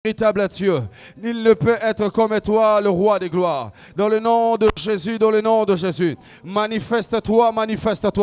véritable Dieu. Nul ne peut être comme toi, le roi des gloires. Dans le nom de Jésus, dans le nom de Jésus. Manifeste-toi,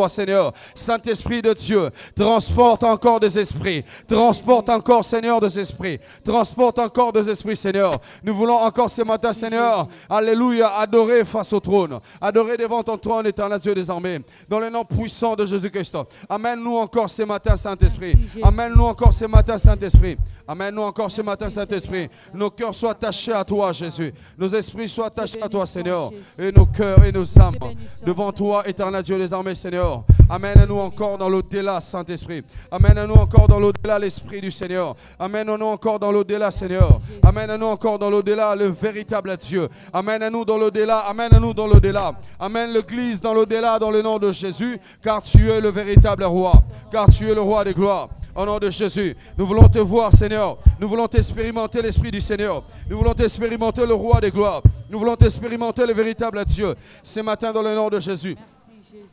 Seigneur. Saint-Esprit de Dieu, transporte encore des esprits. Transporte encore, Seigneur, des esprits. Transporte encore des esprits, Seigneur. Nous voulons encore ce matin, Seigneur, alléluia, adorer face au trône. Adorer devant ton trône, éternel Dieu des armées. Dans le nom puissant de Jésus-Christ. Amène-nous encore ce matin, Saint-Esprit. Amène-nous encore ce matin, Saint-Esprit. Amène-nous encore ce matin, Saint-Esprit. Nos cœurs soient attachés à toi, Jésus. Nos esprits soient attachés à toi, Seigneur. Et nos cœurs et nos âmes devant toi, éternel Dieu des armées, Seigneur. Amène-nous encore dans l'au-delà, Saint-Esprit. Amène-nous encore dans l'au-delà, l'Esprit du Seigneur. Amène-nous encore dans l'au-delà, Seigneur. Amène-nous encore dans l'au-delà, le véritable Dieu. Amène-nous dans l'au-delà, amène-nous dans l'au-delà. Amène l'Église dans l'au-delà, dans le nom de Jésus, car tu es le véritable roi. Car tu es le roi des gloires. Au nom de Jésus, nous voulons te voir, Seigneur. Nous voulons t'expérimenter l'Esprit du Seigneur. Nous voulons t'expérimenter le roi des gloires. Nous voulons t'expérimenter le véritable Dieu. Ce matin, dans le nom de Jésus,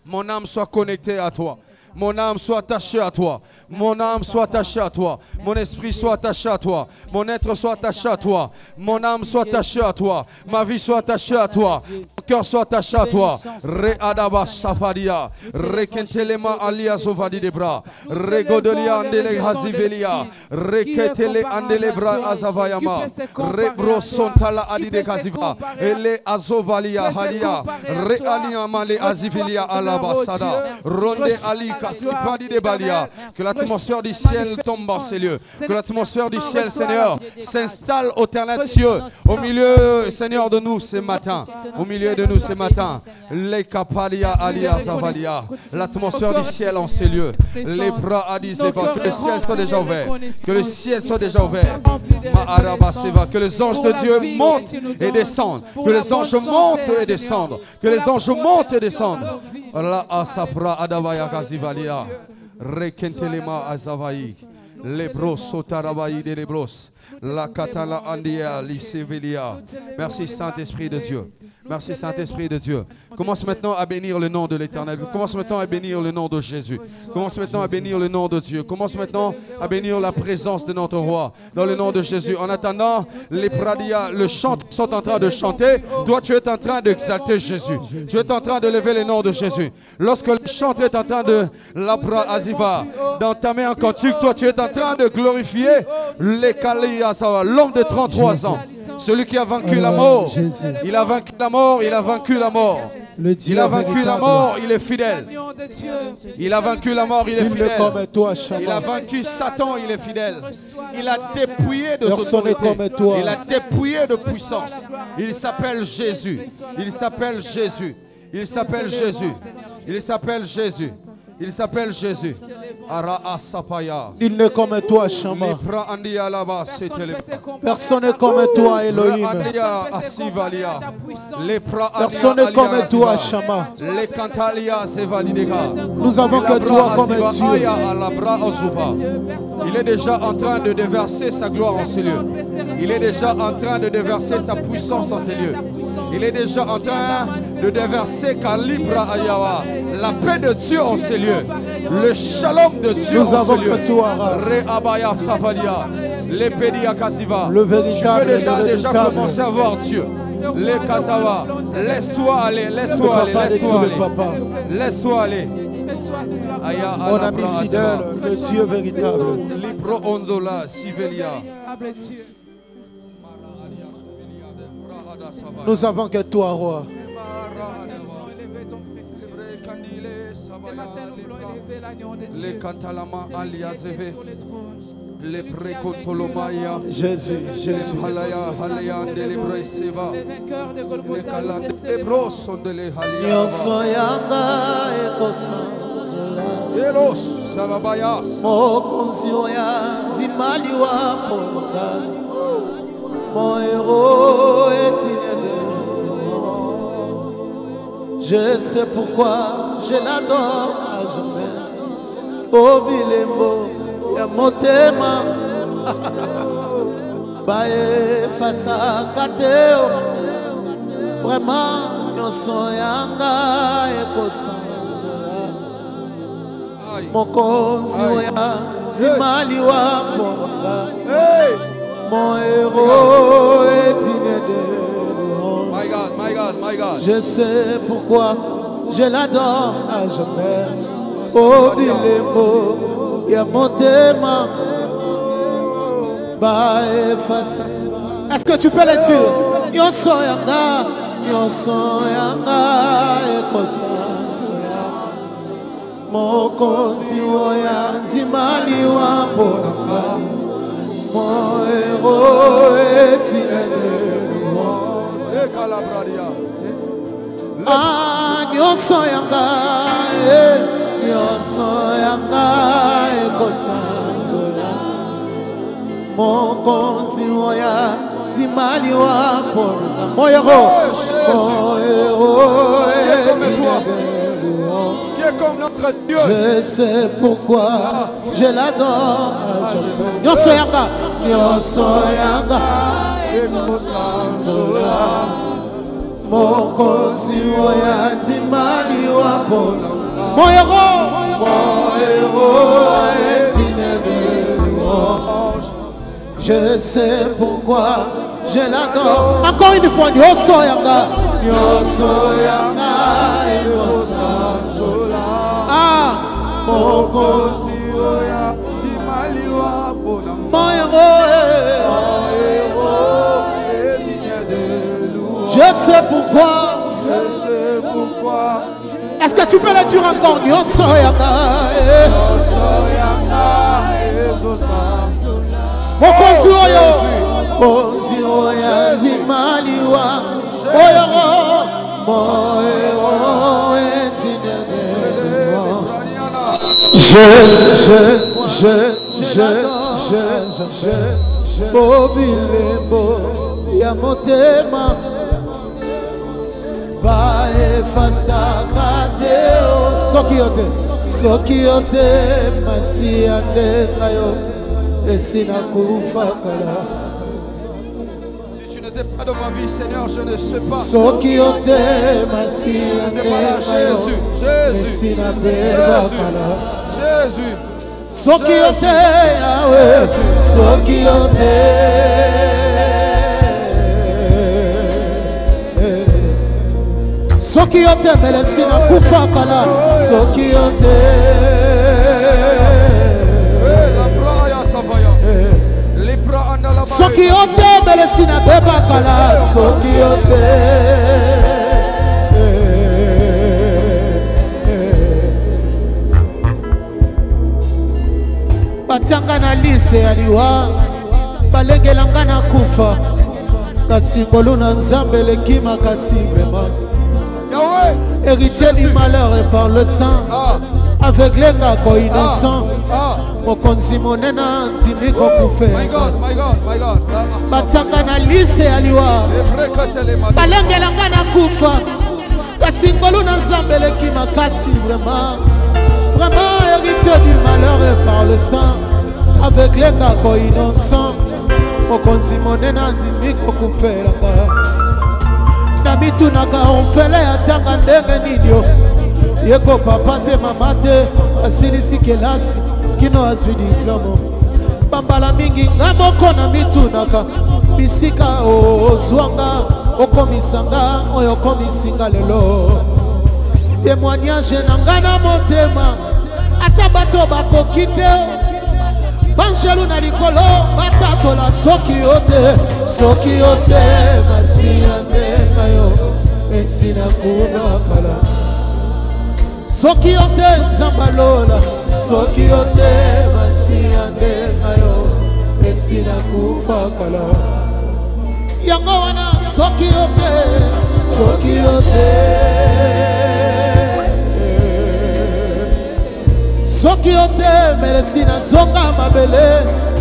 mon âme soit connectée à toi. Mon âme soit attachée à toi. Mon âme soit attachée à toi. Mon esprit soit attaché à toi. Mon être soit attaché à toi. Mon âme soit attachée à toi. Ma vie soit attachée à toi. Mon cœur soit attaché à toi. Re-adaba safadia. Re-kentelema alia zovadi de bras. Re-godelia andele hazivelia. Re-ketele andele bra azavayama. Re-bro sontala adide kaziva. Ele azovalia hadia. Re-alia male azivelia alabasada. Ronde ali kasipadi de balia. Que l'atmosphère du ciel tombe en ces lieux. Que l'atmosphère du ciel, Seigneur, s'installe au éternel Dieu. Au milieu, Seigneur, de nous ce matin. Au milieu de nous ce matin. Les kapalia alia zavalia. L'atmosphère du ciel en ces lieux. Les bras adiseva. Que le ciel soit déjà ouvert. Que le ciel soit déjà ouvert. Que les anges de Dieu montent et descendent. Que les anges montent et descendent. Que les anges montent et descendent. La asapra adavaya kazivalia. Rekentelema azavaï, lebros sotarabaï de lebros, la katala andia lisevelia. Merci Saint-Esprit de Dieu. Merci Saint-Esprit de Dieu. Commence maintenant à bénir le nom de l'Éternel. Commence maintenant à bénir le nom de Jésus. Commence maintenant à bénir le nom de Dieu. Commence maintenant à bénir la présence de notre roi dans le nom de Jésus. En attendant, les pradia, le chant sont en train de chanter. Toi, tu es en train d'exalter Jésus. Tu es en train de lever le nom de Jésus. Lorsque le chanteur est en train de l'abra aziva, d'entamer un cantique, toi, tu es en train de glorifier l'homme de 33 ans. Celui qui a vaincu la mort, il a vaincu la mort, il a vaincu la mort. Il a vaincu la mort, il est fidèle. Il a vaincu la mort, il est fidèle. Il a vaincu Satan, il est fidèle. Il a dépouillé de son autorité. Il a dépouillé de puissance. Il s'appelle Jésus. Il s'appelle Jésus. Il s'appelle Jésus. Il s'appelle Jésus. Il s'appelle Jésus. Il n'est comme toi, Shama. Personne n'est comme toi, Elohim. Personne n'est comme toi, Shama. Nous avons que toi comme Dieu. Il est déjà en train de déverser sa gloire en ces lieux. Il est déjà en train de déverser sa puissance en ces lieux. Il est déjà en train de déverser Kalibra Ayawa, la paix de Dieu en ces lieux. Le shalom de Dieu nous en avons ces lieux. que toi, Re-abaya Savalia, les Pédia Kasiva. le véritable, tu peux déjà commencer à voir Dieu. Les Kasawa, laisse-toi aller, laisse-toi aller, laisse-toi aller. Laisse-toi aller. Mon ami fidèle, le Dieu véritable. Libro Ondola, Sivelia. Nous avons que toi, roi. Les Katalama Aliazeve, les Prekotolomaya, Jésus, Jésus. Halaya, Halaya, de l'Ebreseva, les Kalan de Broson de l'Ehalia, Eros, Salabayas, mon héros est je sais pourquoi je l'adore à jamais. Oh Bilembo, ya motema, bae face à Kateo. Vraiment, nous sommes yanga et kosanza. Mon konzi ya zimali wa ponga. Mon héros est digne de louange. My God, my God, my God. Je sais pourquoi je l'adore à jamais. Oh, Bilemo, il y a mon thème. Bah, efface. Est-ce que tu peux le dire? Yonso yanga, ekosa. Mon konzi oya, zimali wa bonanga. Mon héros est Nyonso yanga, ekosa. Mon konzi oya, zimali wa bonanga. Mon héros est Qui est comme notre Dieu. Je sais pourquoi je l'adore. Nyonso yanga, mon konzi oya zimali wa bonanga. Mon héros est digne de louange. Je sais pourquoi je l'adore. Encore une fois, Nyonso yanga, ah, mon konzi oya zimali wa bonanga. Mon héros est digne de louange. Je sais pourquoi. Est-ce que tu peux le dire encore? Nyonso yanga, mon konzi oya zimali wa. Mon héros est digne de louange. Bobilembo ya motema ba efasa kadeo soki yote masi andenga yo esina kufakala. Si tu n'étais pas dans ma vie, Seigneur, je ne sais pas. Soki yote masi andenga yo esina kufakala. Jésus. Soki yote yawe, soki yote. Soki yote melesina kufakala. Soki yote. Soki yote melesina bebakala. Soki yote. Batianga na liste ya liwa balengelanga na kufa kasi ngolu na nzambe lekima kasi vraiment héritier du malheur et par le sang aveuglé ngako innocent mokonzi monena ndimi kokufela. My God, my God, my God. Batianga na liste ya liwa balengelanga na kufa kasi ngolu na nzambe lekima kasi vraiment héritier du malheur et par le sang, avec les gars innocents, au consimone na ndimiko kufelanga. Na mitunaka onfele atanga ndenge nidyo. Yeko papa te mama te, asilisi kelasi, kino asvi diplomo. Bambala mingi ngamoko na mitunaka, bisika ozwanga, okomisanga, oyokomisinga lelo. Témoignage nangana motema atabato bakokite banjelu na likolo batatola soki yote masiande kayo esina kubakala soki yote zambalola soki yote masiande kayo esina kufakala yango wana soki yote soki yote meresina zonga mabele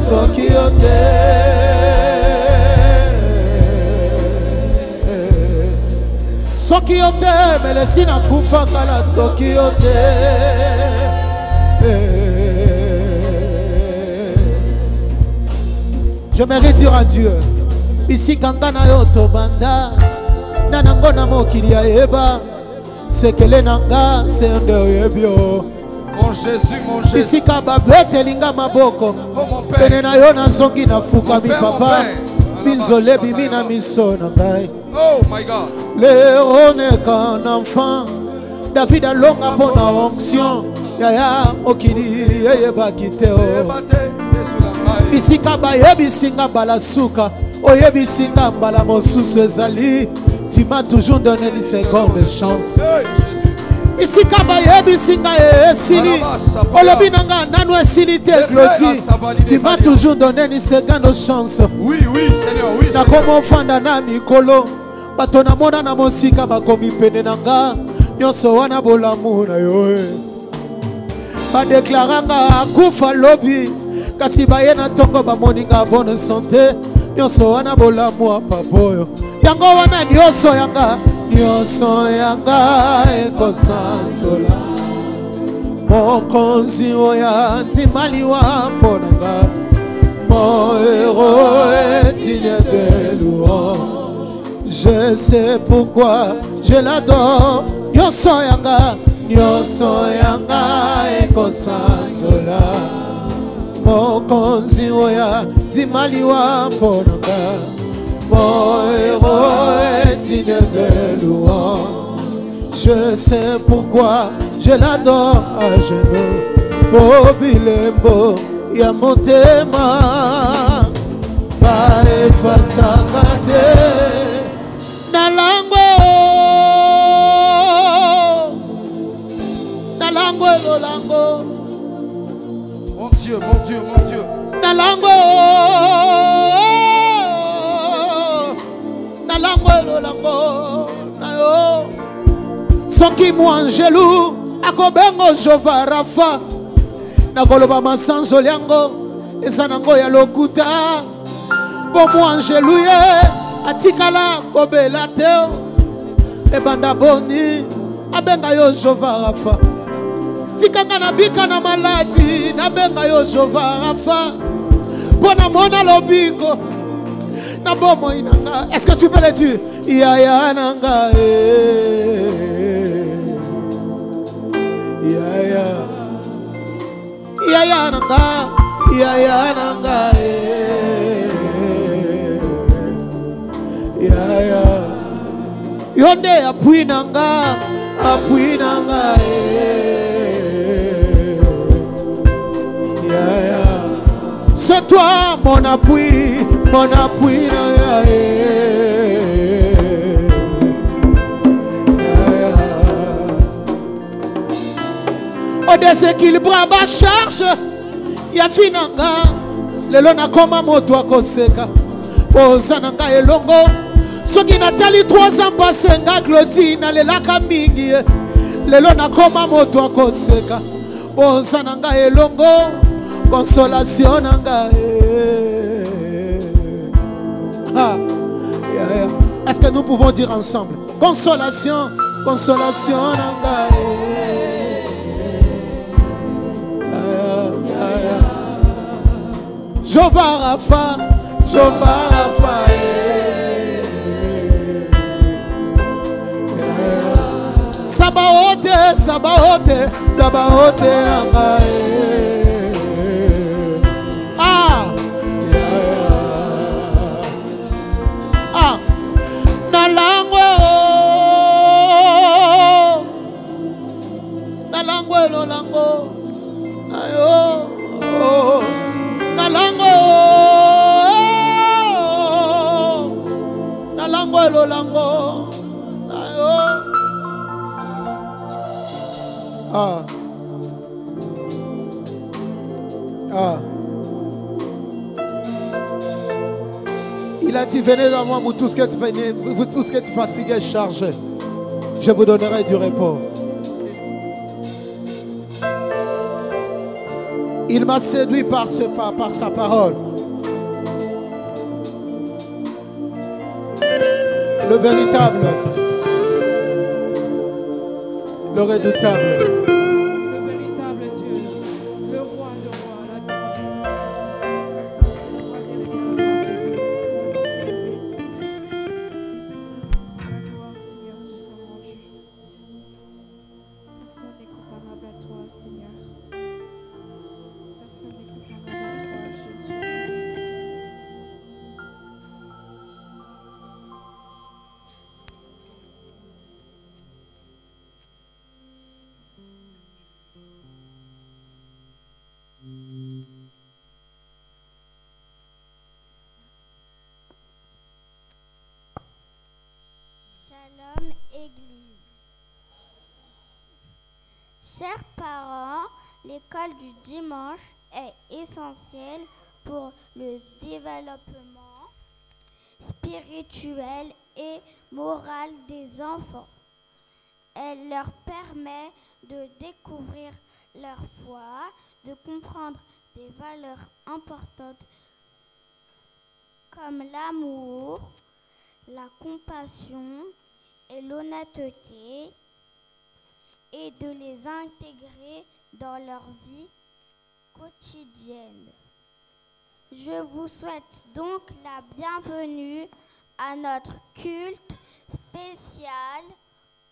soki yote soki yote meresina kufakala soki yote je mérite dire à Dieu ici kangana yoto banda nanango na mokili ya eba sekele nanga sende yebio Mon Jésus, mon Jésus. Bisika babetelinga maboko. Oh mon Père. Pene na yo nazongi nafuka mi Mon papa. Père. Binzole bimi na miso na ngai. Oh my God. Léon est qu'un enfant. David a longa pour la onction. Yaya okidi yeye bakite o. Bisika baye bisinga balasuka. Oye bisinga bala mosusu ezali. Tu m'as toujours donné une seconde chance. Bisika baye bisinga esili. Olobi nanga nanu esili te gloti. Tu m'as toujours donné une seconde chance. Oui, oui, Seigneur, oui, na Seigneur. komo fanda na mikolo. Bato na mona na mosika bakomi pene nanga. Nyonso wana bolamu na yo. Badeklaranga akufa lobi. Kasi baye na tongo bamoninga bonne santé. Nyonso wana bolamu apaboyo. Yango wana nyonso yanga. Nyonso yanga ekosanzola. Mokonzi oya ntimali wa ponanga. Mon héros est digne de louange. Je sais pourquoi je l'adore. Nyonso yanga ekosanzola. Mokonzi oya ntimali wa ponanga. Mon héros est digne de louange. Je sais pourquoi je l'adore à genoux. Bobilembo ya motema ba efasaka te na lango elolango. Mon Dieu, mon Dieu, mon Dieu. Na lango elolango na yo. Soki mwanjelu akobengo Jova Rafa. Nakoloba masanzo liango esanango ya lokuta. Bomo angeluye atikala kobela teo. Ebanda boni abenga yo Jova Rafa. Tikanga na bika na maladi nabenga yo Jova Rafa. Bona mona lobiko na bomo inanga. Est-ce que tu peux le dire? Yaya nanga yaya. Yaya nanga, yaya nanga, yaya. Yonde apui nanga, yaya. C'est toi mon appui nanga, au déséquilibre à ma charge ya finanga lelo na koma moto akoseka ozananga elongo soki natali 3 ans passé nga gloti na lelaka mingi lelo na koma moto akoseka ozananga elongo consolation nanga Est-ce que nous pouvons dire ensemble consolation nanga Jova Rafa, Sabaote nanga na lango elolango ayo na lango elolango ayo Il a dit venez à moi vous tous qui êtes fatigués, chargés, je vous donnerai du repos. Il m'a séduit par sa parole. Le véritable, le redoutable. Le véritable Dieu, le roi de rois, la gloire, Seigneur, nous sommes rendus. Personne n'est comparable à toi, Seigneur. Chers parents, l'école du dimanche est essentielle pour le développement spirituel et moral des enfants. Elle leur permet de découvrir leur foi, de comprendre des valeurs importantes comme l'amour, la compassion et l'honnêteté, et de les intégrer dans leur vie quotidienne. Je vous souhaite donc la bienvenue à notre culte spécial.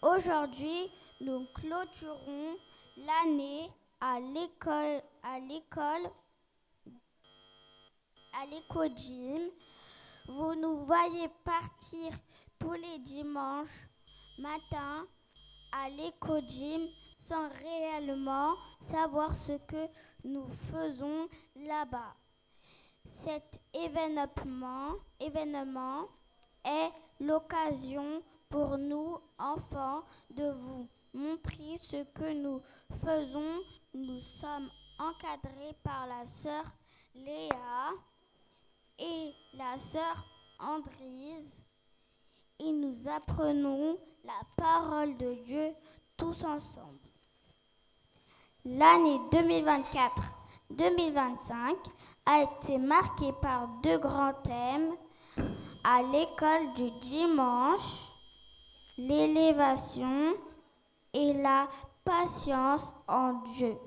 Aujourd'hui, nous clôturons l'année à l'éco-gym. Vous nous voyez partir tous les dimanches matin à l'éco-gym sans réellement savoir ce que nous faisons là-bas. Cet événement est l'occasion pour nous, enfants, de vous montrer ce que nous faisons. Nous sommes encadrés par la sœur Léa et la sœur Andrise et nous apprenons la parole de Dieu tous ensemble. L'année 2024-2025 a été marquée par 2 grands thèmes à l'école du dimanche: l'élévation et la patience en Dieu.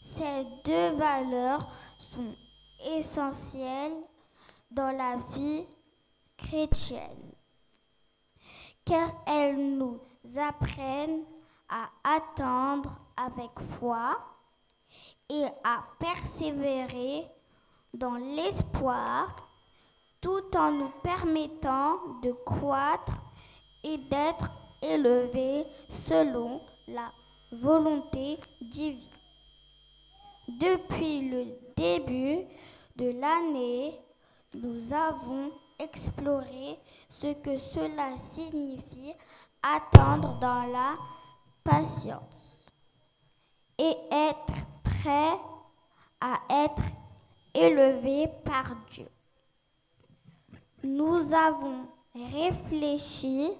Ces 2 valeurs sont essentielles dans la vie chrétienne, car elles nous apprennent à attendre avec foi et à persévérer dans l'espoir, tout en nous permettant de croître et d'être élevés selon la volonté divine. Depuis le début de l'année, nous avons exploré ce que cela signifie attendre dans la patience et être prêt à être élevé par Dieu. Nous avons réfléchi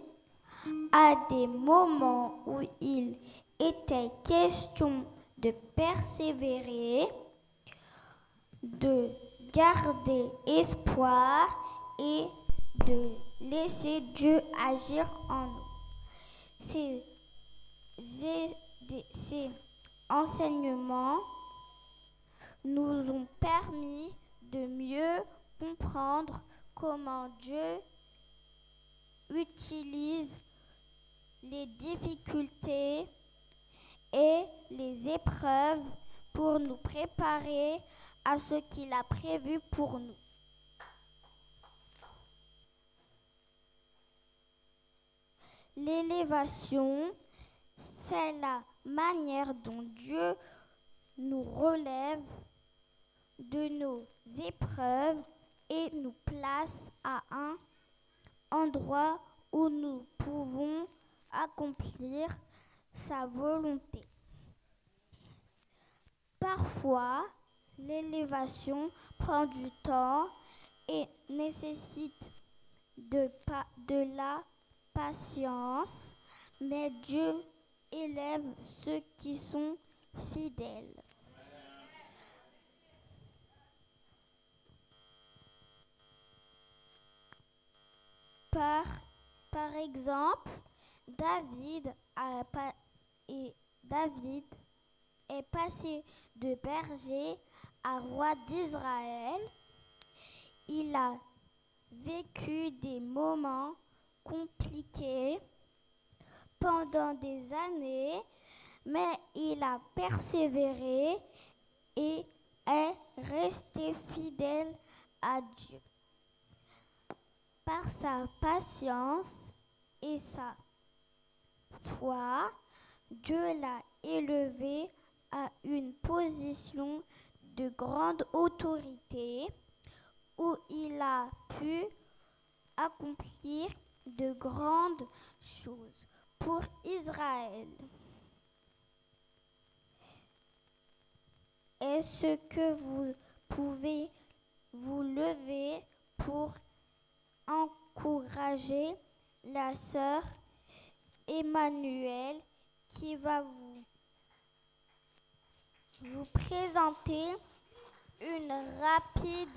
à des moments où il était question de persévérer, de garder espoir et de laisser Dieu agir en nous. Ces enseignements nous ont permis de mieux comprendre comment Dieu utilise les difficultés et les épreuves pour nous préparer à ce qu'il a prévu pour nous. L'élévation, c'est la manière dont Dieu nous relève de nos épreuves et nous place à un endroit où nous pouvons accomplir sa volonté. Parfois, l'élévation prend du temps et nécessite de la patience, mais Dieu élève ceux qui sont fidèles. Par exemple, David est passé de berger à roi d'Israël. Il a vécu des moments compliqués pendant des années, mais il a persévéré et est resté fidèle à Dieu. Par sa patience et sa foi, Dieu l'a élevé à une position de grande autorité où il a pu accomplir de grandes choses pour Israël. Est-ce que vous pouvez vous lever pour encourager la sœur Emmanuel qui va vous présenter une rapide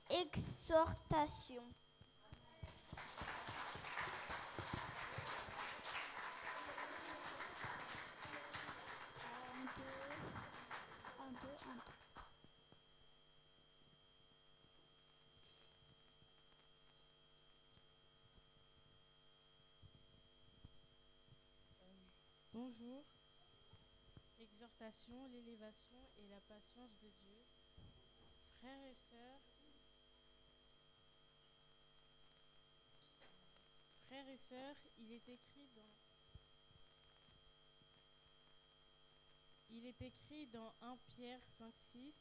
exhortation. Bonjour. Exhortation, l'élévation et la patience de Dieu. Frères et sœurs, il est écrit dans 1 Pierre 5,6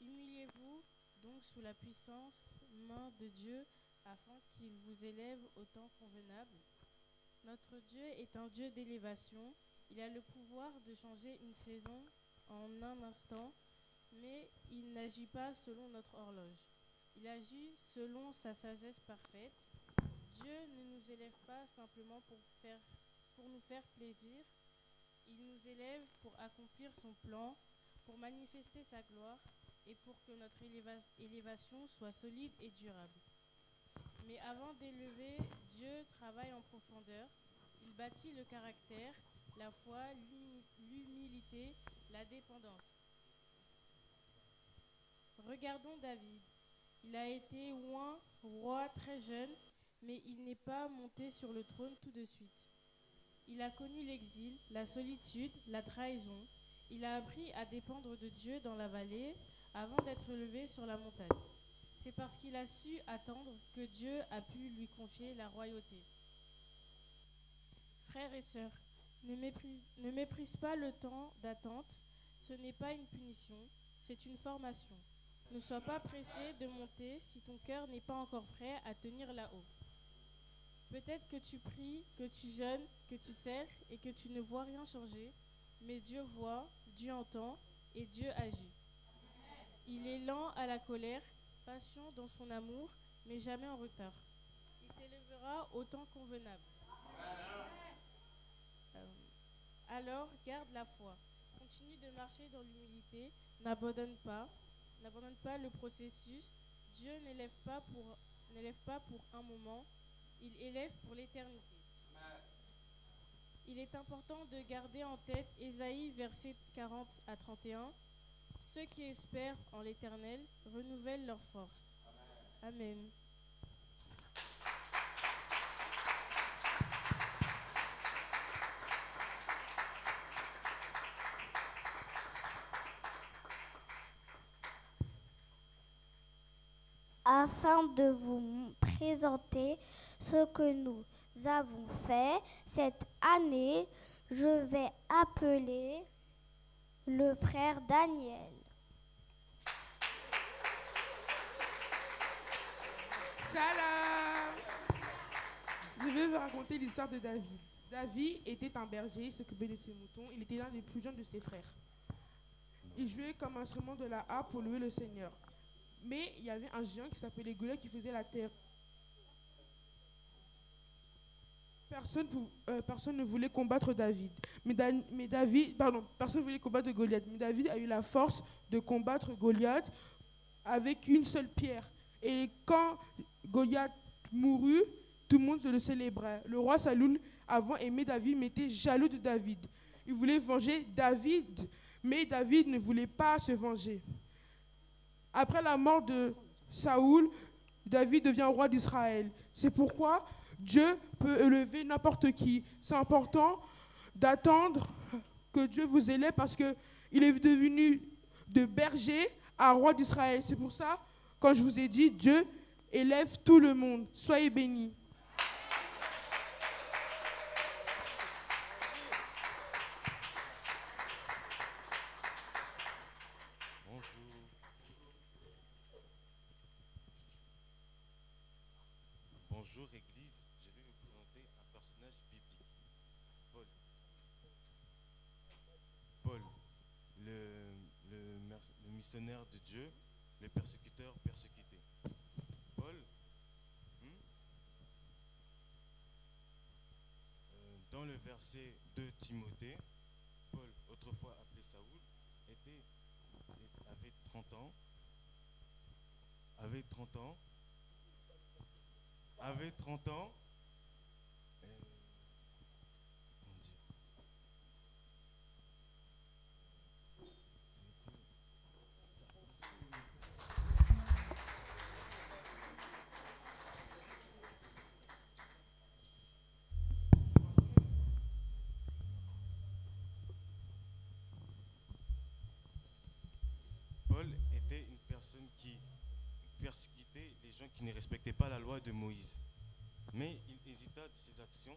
Humiliez-vous donc sous la puissante main de Dieu afin qu'il vous élève au temps convenable. Notre Dieu est un Dieu d'élévation. Il a le pouvoir de changer une saison en un instant, mais il n'agit pas selon notre horloge. Il agit selon sa sagesse parfaite. Dieu ne nous élève pas simplement pour nous faire plaisir. Il nous élève pour accomplir son plan, pour manifester sa gloire et pour que notre élévation soit solide et durable. Mais avant d'élever, Dieu travaille en profondeur. Il bâtit le caractère, la foi, l'humilité, la dépendance. Regardons David. Il a été oint roi très jeune, mais il n'est pas monté sur le trône tout de suite. Il a connu l'exil, la solitude, la trahison. Il a appris à dépendre de Dieu dans la vallée avant d'être élevé sur la montagne. C'est parce qu'il a su attendre que Dieu a pu lui confier la royauté. Frères et sœurs, ne méprise pas le temps d'attente. Ce n'est pas une punition, c'est une formation. Ne sois pas pressé de monter si ton cœur n'est pas encore prêt à tenir là-haut. Peut-être que tu pries, que tu jeûnes, que tu sers et que tu ne vois rien changer, mais Dieu voit, Dieu entend et Dieu agit. Il est lent à la colère, patient dans son amour, mais jamais en retard. Il t'élèvera au temps convenable. Alors, garde la foi. Continue de marcher dans l'humilité. N'abandonne pas le processus. Dieu n'élève pas pour un moment. Il élève pour l'éternité. Il est important de garder en tête Ésaïe, versets 40 à 31. Ceux qui espèrent en l'Éternel renouvellent leur force. Amen. Afin de vous présenter ce que nous avons fait cette année, je vais appeler le frère Daniel. Shalom! Je vais vous raconter l'histoire de David. David était un berger, il s'occupait de ses moutons. Il était l'un des plus jeunes de ses frères. Il jouait comme instrument de la harpe pour louer le Seigneur. Mais il y avait un géant qui s'appelait Goliath qui faisait la terre. Personne ne voulait combattre David. Personne ne voulait combattre Goliath. Mais David a eu la force de combattre Goliath avec une seule pierre. Et quand Goliath mourut, tout le monde se le célébrait. Le roi Saül, avant aimé David, mais était jaloux de David. Il voulait venger David, mais David ne voulait pas se venger. Après la mort de Saül, David devient roi d'Israël. C'est pourquoi Dieu peut élever n'importe qui. C'est important d'attendre que Dieu vous élève parce qu'il est devenu de berger à roi d'Israël. C'est pour ça, quand je vous ai dit, Dieu élève tout le monde. Soyez bénis. Bonjour Église, je vais vous présenter un personnage biblique, Paul, le mercenaire de Dieu, le persécuteur persécuté. Paul, dans le verset de Timothée, Paul, autrefois appelé Saoul, avait 30 ans. Avait 30 ans. Avait 30 ans. Comment dire? Paul était une personne qui persécutait les gens qui ne respectaient pas la loi de Moïse. Mais il hésita de ses actions.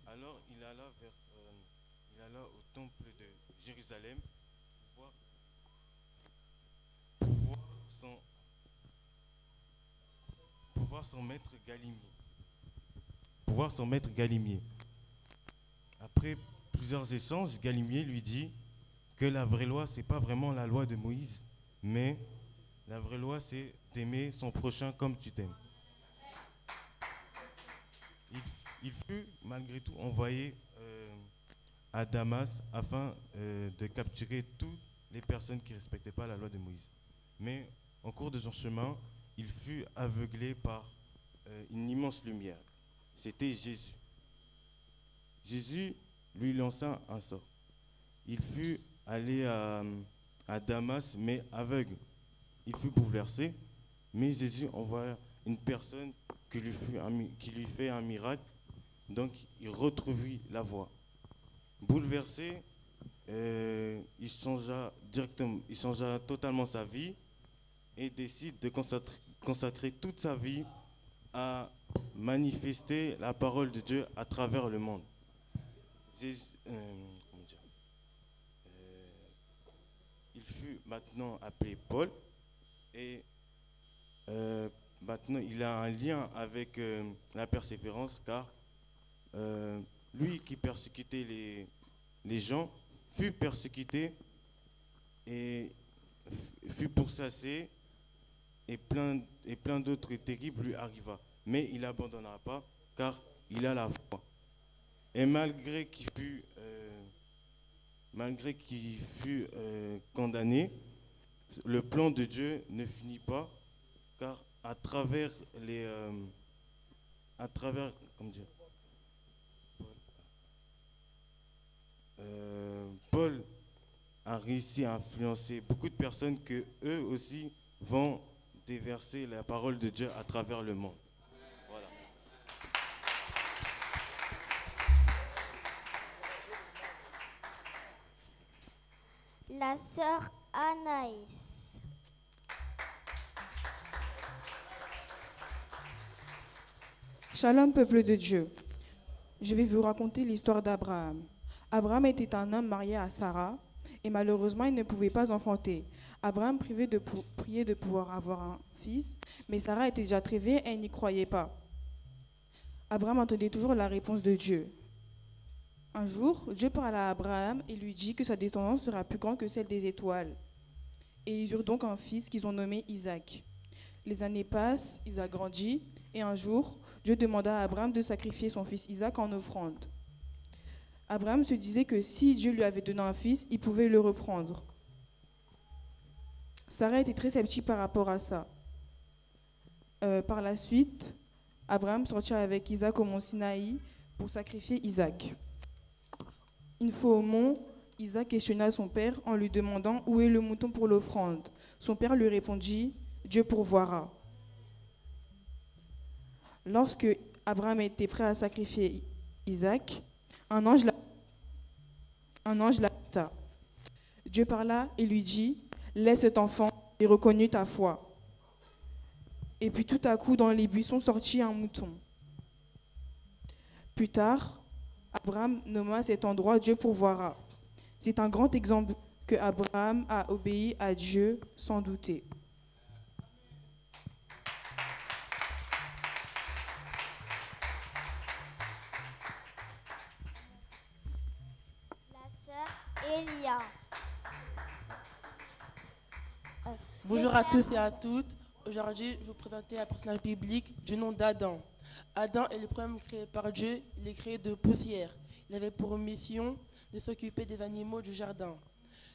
Alors il alla au temple de Jérusalem pour voir son maître Galimier. Pour voir son maître Galimier. Après plusieurs échanges, Galimier lui dit que la vraie loi, c'est pas vraiment la loi de Moïse, mais la vraie loi, c'est d'aimer son prochain comme tu t'aimes. Il fut malgré tout envoyé à Damas afin de capturer toutes les personnes qui ne respectaient pas la loi de Moïse. Mais en cours de son chemin, il fut aveuglé par une immense lumière. C'était Jésus. Jésus lui lança un sort. Il fut allé à Damas, mais aveugle. Il fut bouleversé, mais Jésus envoya une personne qui lui fait un miracle. Donc, il retrouvit la voie. Bouleversé, il changea totalement sa vie et décide de consacrer toute sa vie à manifester la parole de Dieu à travers le monde. Il fut maintenant appelé Paul et maintenant il a un lien avec la persévérance car lui qui persécutait les gens fut persécuté et fut pourchassé et plein d'autres terribles lui arriva. Mais il n'abandonnera pas car il a la foi. Et malgré qu'il fut condamné, le plan de Dieu ne finit pas car à travers Paul a réussi à influencer beaucoup de personnes que eux aussi vont déverser la parole de Dieu à travers le monde. Voilà. La sœur Anaïs. Shalom, peuple de Dieu. Je vais vous raconter l'histoire d'Abraham. Abraham était un homme marié à Sarah et malheureusement, il ne pouvait pas enfanter. Abraham priait de pouvoir avoir un fils, mais Sarah était déjà très vieille et elle n'y croyait pas. Abraham attendait toujours la réponse de Dieu. Un jour, Dieu parla à Abraham et lui dit que sa descendance sera plus grande que celle des étoiles. Et ils eurent donc un fils qu'ils ont nommé Isaac. Les années passent, Isaac grandit, et un jour, Dieu demanda à Abraham de sacrifier son fils Isaac en offrande. Abraham se disait que si Dieu lui avait donné un fils, il pouvait le reprendre. Sarah était très sceptique par rapport à ça. Par la suite, Abraham sortit avec Isaac au mont Sinaï pour sacrifier Isaac. Une fois au mont, Isaac questionna son père en lui demandant où est le mouton pour l'offrande. Son père lui répondit, Dieu pourvoira. Lorsque Abraham était prêt à sacrifier Isaac, un ange l'appela. Dieu parla et lui dit, laisse cet enfant et reconnut ta foi. Et puis tout à coup, dans les buissons sortit un mouton. Plus tard, Abraham nomma cet endroit Dieu pourvoira. C'est un grand exemple que Abraham a obéi à Dieu sans douter. La sœur Elia. Bonjour à tous et à toutes. Aujourd'hui, je vais vous présenter un personnage biblique du nom d'Adam. Adam est le premier créé par Dieu. Il est créé de poussière. Il avait pour mission de s'occuper des animaux du jardin.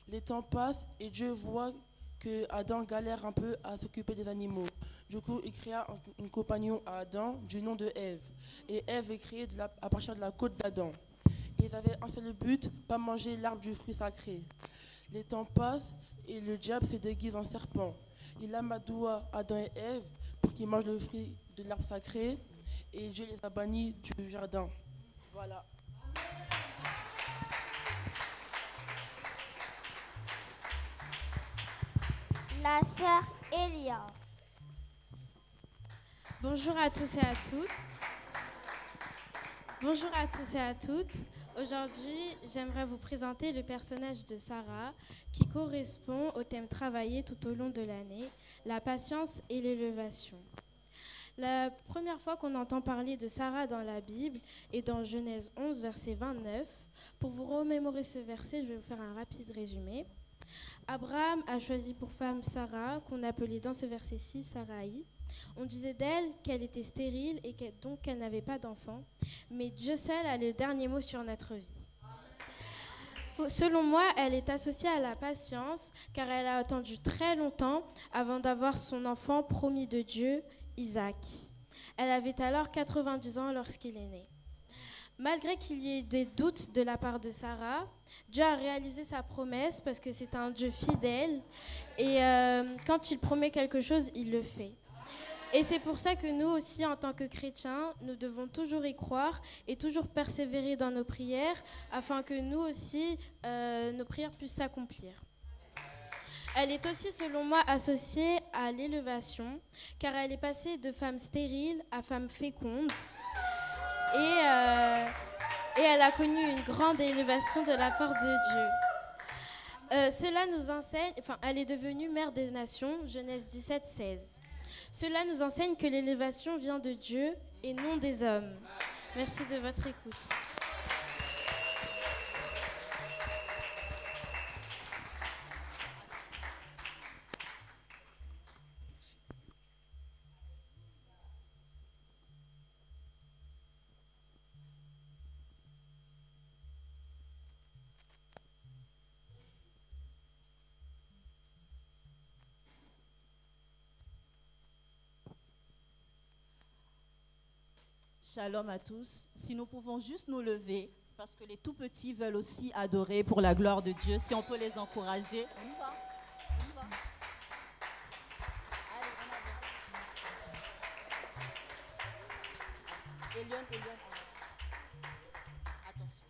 Les temps passent et Dieu voit que Adam galère un peu à s'occuper des animaux. Du coup, il créa un compagnon à Adam du nom de Ève. Et Ève est créée à partir de la côte d'Adam. Ils avaient un seul but, pas manger l'arbre du fruit sacré. Les temps passent et le diable se déguise en serpent. Il amadoua Adam et Ève pour qu'ils mangent le fruit de l'arbre sacré et Dieu les a bannis du jardin. Voilà. La sœur Elia. Bonjour à tous et à toutes. Bonjour à tous et à toutes. Aujourd'hui, j'aimerais vous présenter le personnage de Sarah qui correspond au thème travaillé tout au long de l'année, la patience et l'élévation. La première fois qu'on entend parler de Sarah dans la Bible est dans Genèse 11, verset 29. Pour vous remémorer ce verset, je vais vous faire un rapide résumé. Abraham a choisi pour femme Sarah, qu'on appelait dans ce verset-ci Sarai. On disait d'elle qu'elle était stérile et donc qu'elle n'avait pas d'enfant. Mais Dieu seul a le dernier mot sur notre vie. Selon moi, elle est associée à la patience, car elle a attendu très longtemps avant d'avoir son enfant promis de Dieu, Isaac. Elle avait alors 90 ans lorsqu'il est né. Malgré qu'il y ait des doutes de la part de Sarah, Dieu a réalisé sa promesse parce que c'est un Dieu fidèle et quand il promet quelque chose, il le fait. Et c'est pour ça que nous aussi, en tant que chrétiens, nous devons toujours y croire et toujours persévérer dans nos prières afin que nous aussi, nos prières puissent s'accomplir. Elle est aussi, selon moi, associée à l'élévation, car elle est passée de femme stérile à femme féconde. Et elle a connu une grande élévation de la part de Dieu. Cela nous enseigne, elle est devenue mère des nations, Genèse 17, 16. Cela nous enseigne que l'élévation vient de Dieu et non des hommes. Merci de votre écoute. Shalom à tous. Si nous pouvons juste nous lever, parce que les tout petits veulent aussi adorer pour la gloire de Dieu. Si on peut les encourager, on y va. On y va. Allez, on avance. Elion. Attention.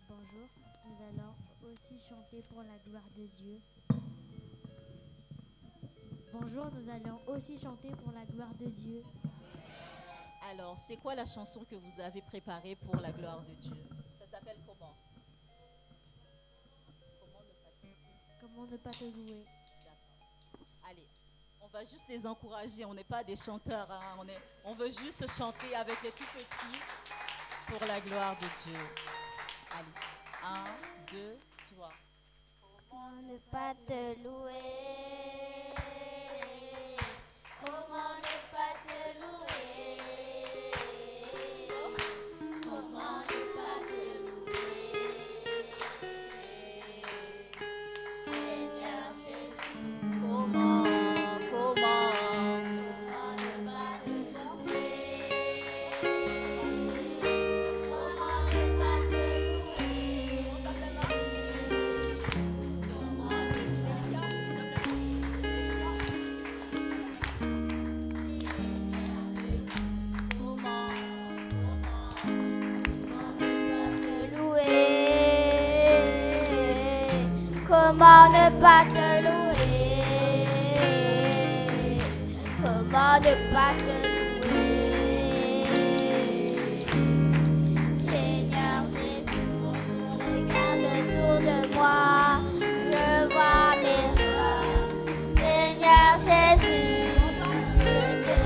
Bonjour, nous allons aussi chanter pour la gloire de Dieu. Bonjour, nous allons aussi chanter pour la gloire de Dieu. Alors, c'est quoi la chanson que vous avez préparée pour la gloire de Dieu? Ça s'appelle comment? Comment ne pas te louer? D'accord. Allez, on va juste les encourager. On n'est pas des chanteurs, hein. On veut juste chanter avec les tout petits pour la gloire de Dieu. Allez, 1, 2, 3. Comment ne pas te louer? Comment ne pas te louer? Comment ne pas te louer? Comment ne pas te louer? Comment ne pas te louer? Seigneur Jésus, regarde autour de moi, je vois mes frères. Seigneur Jésus, je te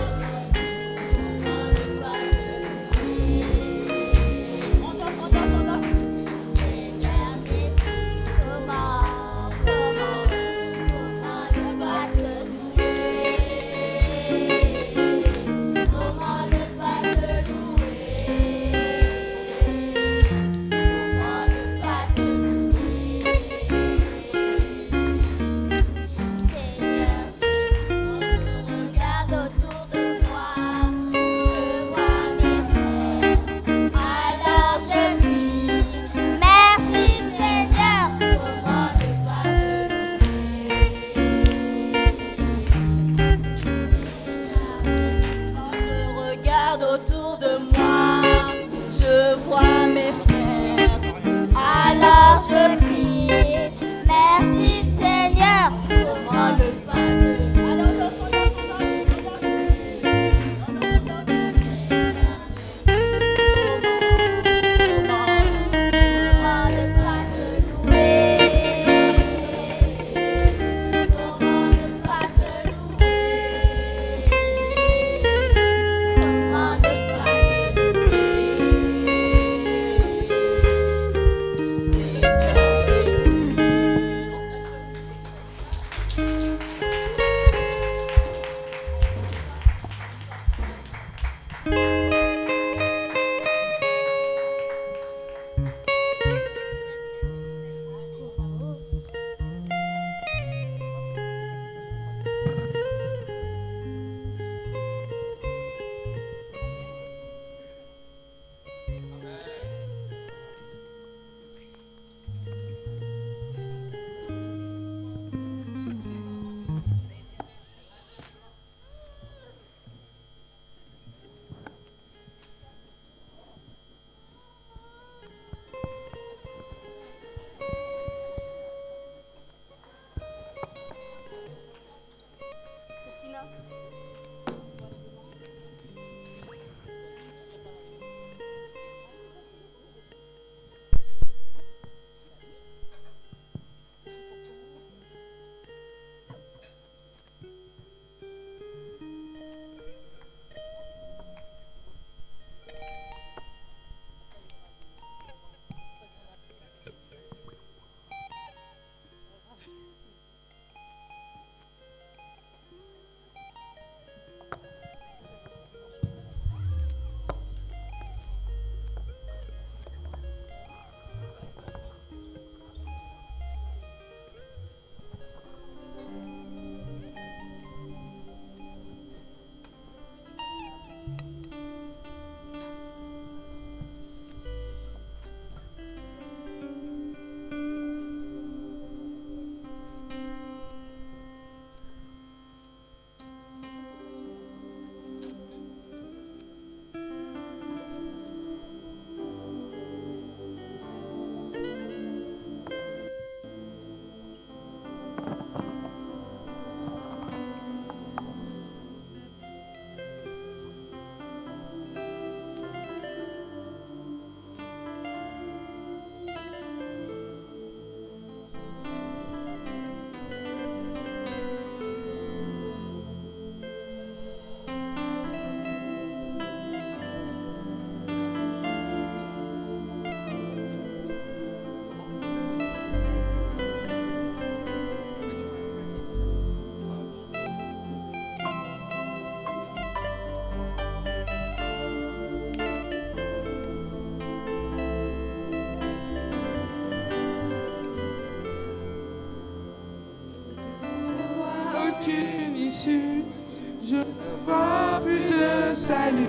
je ne vois plus de salut.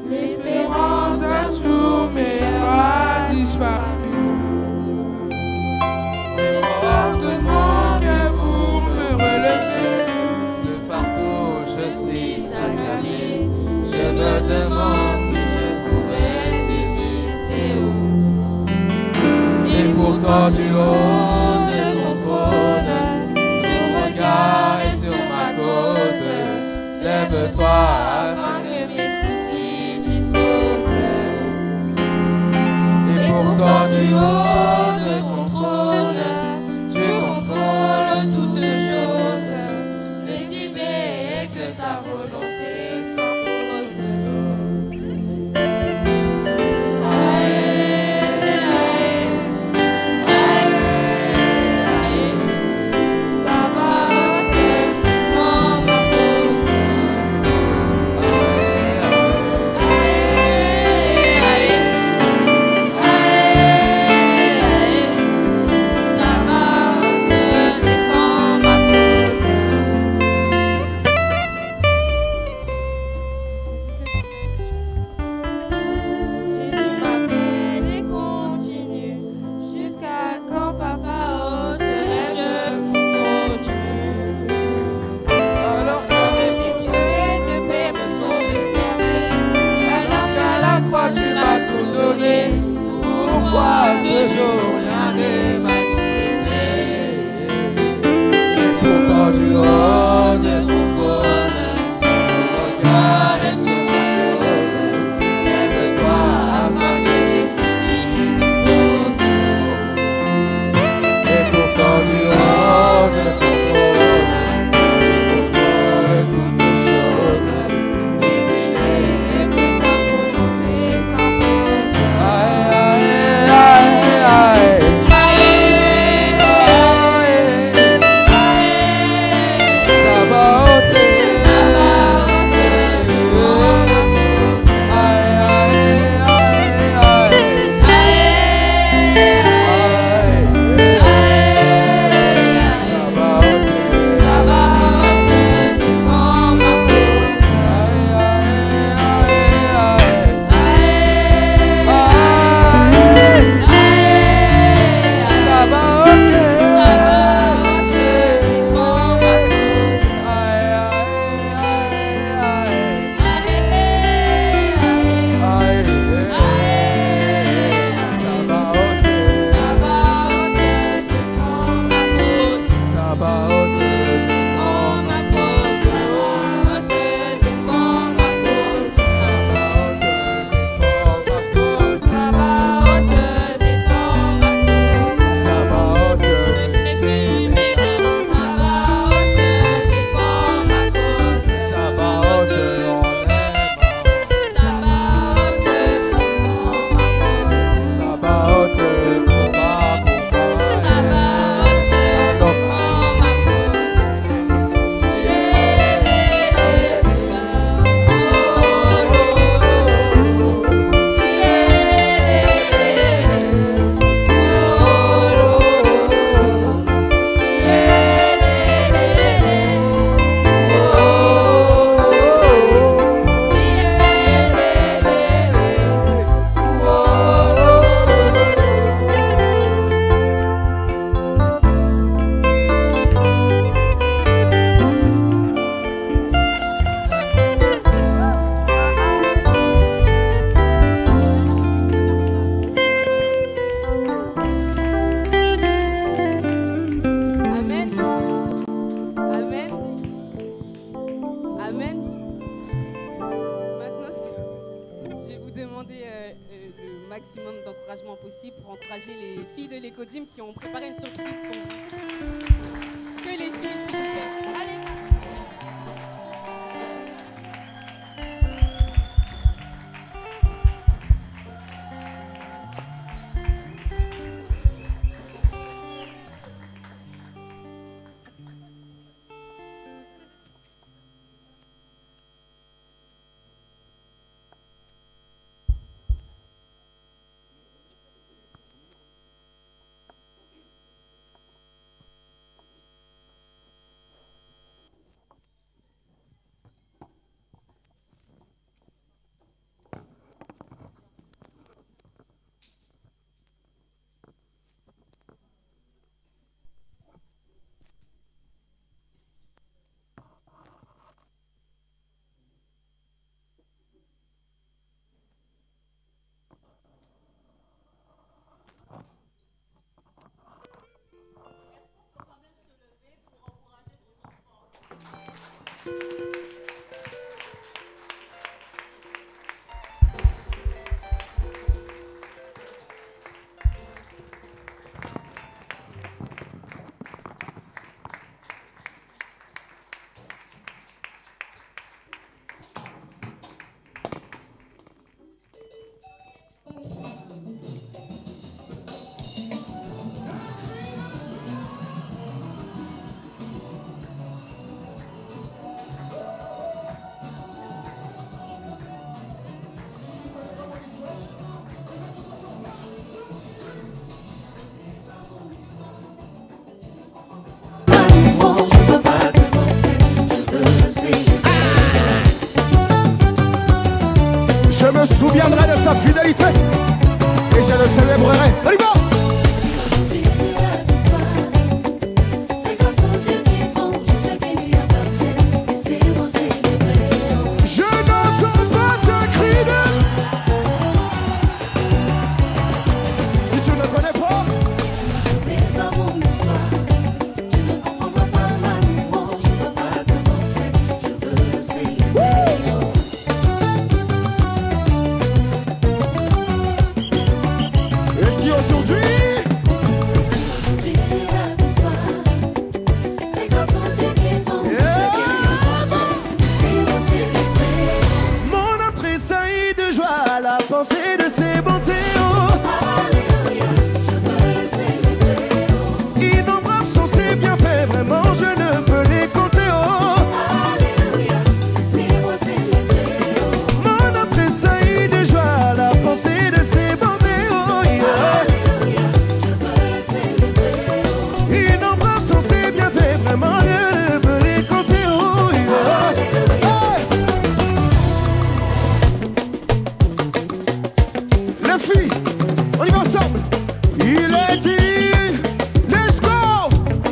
L'espérance d'un jour m'aura disparu. Les forces de mon cœur pour me relever. De partout je suis accablé. Je me demande si je pourrais subsister où. Et pourtant du haut de ton trône lève-toi afin que mes soucis disposent. Et pourtant du haut de ton trône, tu contrôles toutes choses. Décider que ta volonté s'impose. Pourquoi ce jour rien n'est manifesté? Et pourtant du haut de ton trône, ton regard est sur ma cause. Lève-toi afin que mes soucis disposent. Et pourtant du haut de ton trône, tu contrôles toutes choses. Décider que ta volonté s'impose. Qui ont préparé une surprise pour vous. Que les filles, s'il vous plaît. Allez. Je me souviendrai de sa fidélité et je le célébrerai. On y va! C'est grâce au Dieu qui est bon, je sais qu'il lui appartient. Et c'est vous célébrer. Je n'entends pas tes cris de... Si tu ne connais pas, Si tu ne connais pas mon histoire, tu ne comprendras pas ma mouvement. Je ne veux pas te montrer, je veux le célébrer. et si aujourd'hui, Si aujourd'hui j'ai la victoire, c'est grâce au Dieu qui est bon, je sais qu'il lui appartient. Et c'est vous célébrer. mon âme tressaillit de joie à la pensée de ses bontés. Oh, Alléluia, je veux le célébrer. innombrables sont ses bienfaits, vraiment je ne peux les compter. Oh, Alléluia, c'est vous célébrer. mon âme tressaillit de joie à la pensée de ses bontés. Oh, yeah. Alléluia, je veux le célébrer. Innombrables sont ses bienfaits, vraiment je ne peux les compter. Oh, yeah. Hey. Les filles, on y va ensemble. Il est dit, let's go.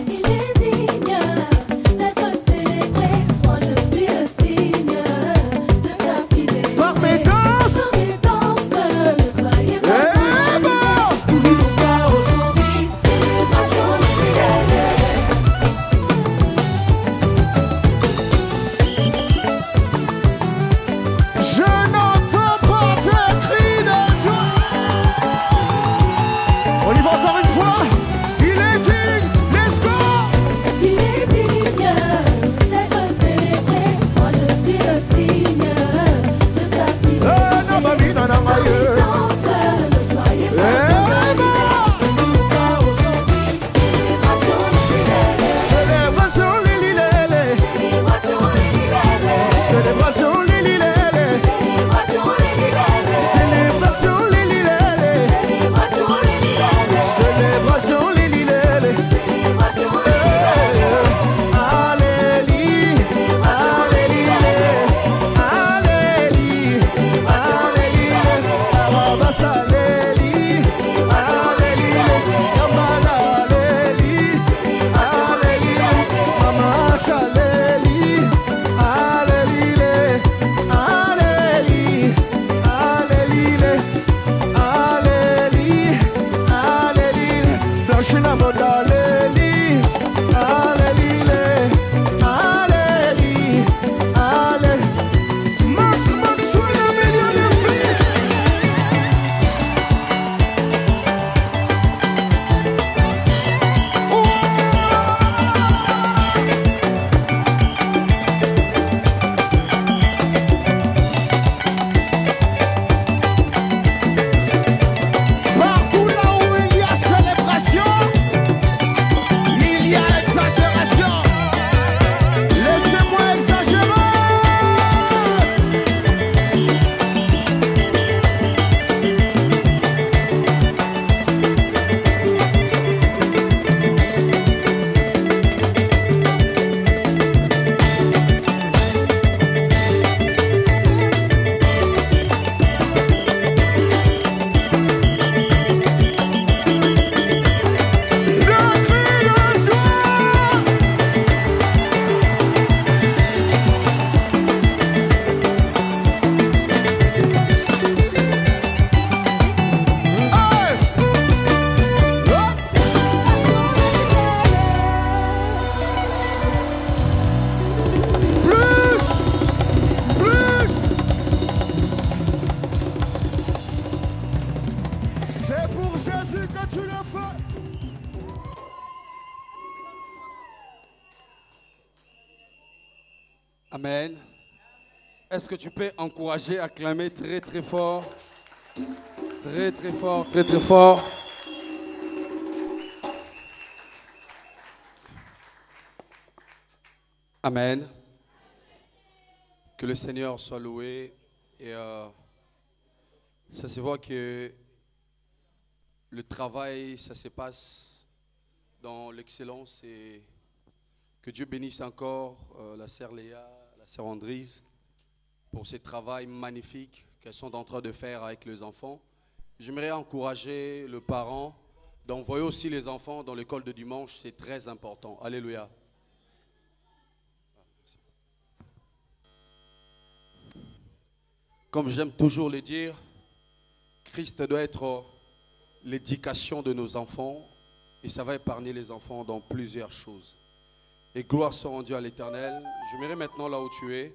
Il est digne d'être célébré. Moi je suis le signe de sa fidélité. Par mes danses. Par mes danses, ne soyez pas Eh ben. surpris. N'oublions pas aujourd'hui, célébration jubilaire. Je n'entends pas tes cris de joie. On y va encore une fois. Il est digne, let's go. Il est digne d'être célébré. Moi je suis le signe de sa fidélité. Non, ma vie, non, non, ma gueule. Danse, ne soyez pas Eh surpris. ben. N'oublions pas aujourd'hui, célébration jubilaire. Célébration Lili Lélé. Célébration Lélilélé. Célébration Lili Lélé. Célébration Lélilélé. Célébration Lili Lélé. Célébration Lélilélé. Célébration Lili Lélé. Célébration Alléluia. Alléluia. Alléluia. Rabas Alléluia. Alléluia. Yambala Alléluia. Alléluia. Mamash Alléluia. Alléluia. Alléluia. Alléluia. Alléluia. Alléluia. Blanchina Moda Alléluia. Alléluia. Alléluia. Alléluia. Max, sois le milieu des filles. Partout là où il y a célébration, il y a exagération. Laissez-moi exagérer. Le cri de joie. Hey! Hop! Plus! C'est pour Jésus que tu le fais. Amen. Est-ce que tu peux encourager, acclamer très très fort? Très très fort, très très fort. Amen. Que le Seigneur soit loué. Et ça se voit que le travail, ça se passe dans l'excellence. Et que Dieu bénisse encore la sœur Léa, la sœur Andrise pour ce travail magnifique qu'elles sont en train de faire avec les enfants. J'aimerais encourager le parent d'envoyer aussi les enfants dans l'école de dimanche, c'est très important. Alléluia. Comme j'aime toujours le dire, Christ doit être l'éducation de nos enfants et ça va épargner les enfants dans plusieurs choses. Et gloire soit rendue à l'Éternel. J'aimerais maintenant là où tu es,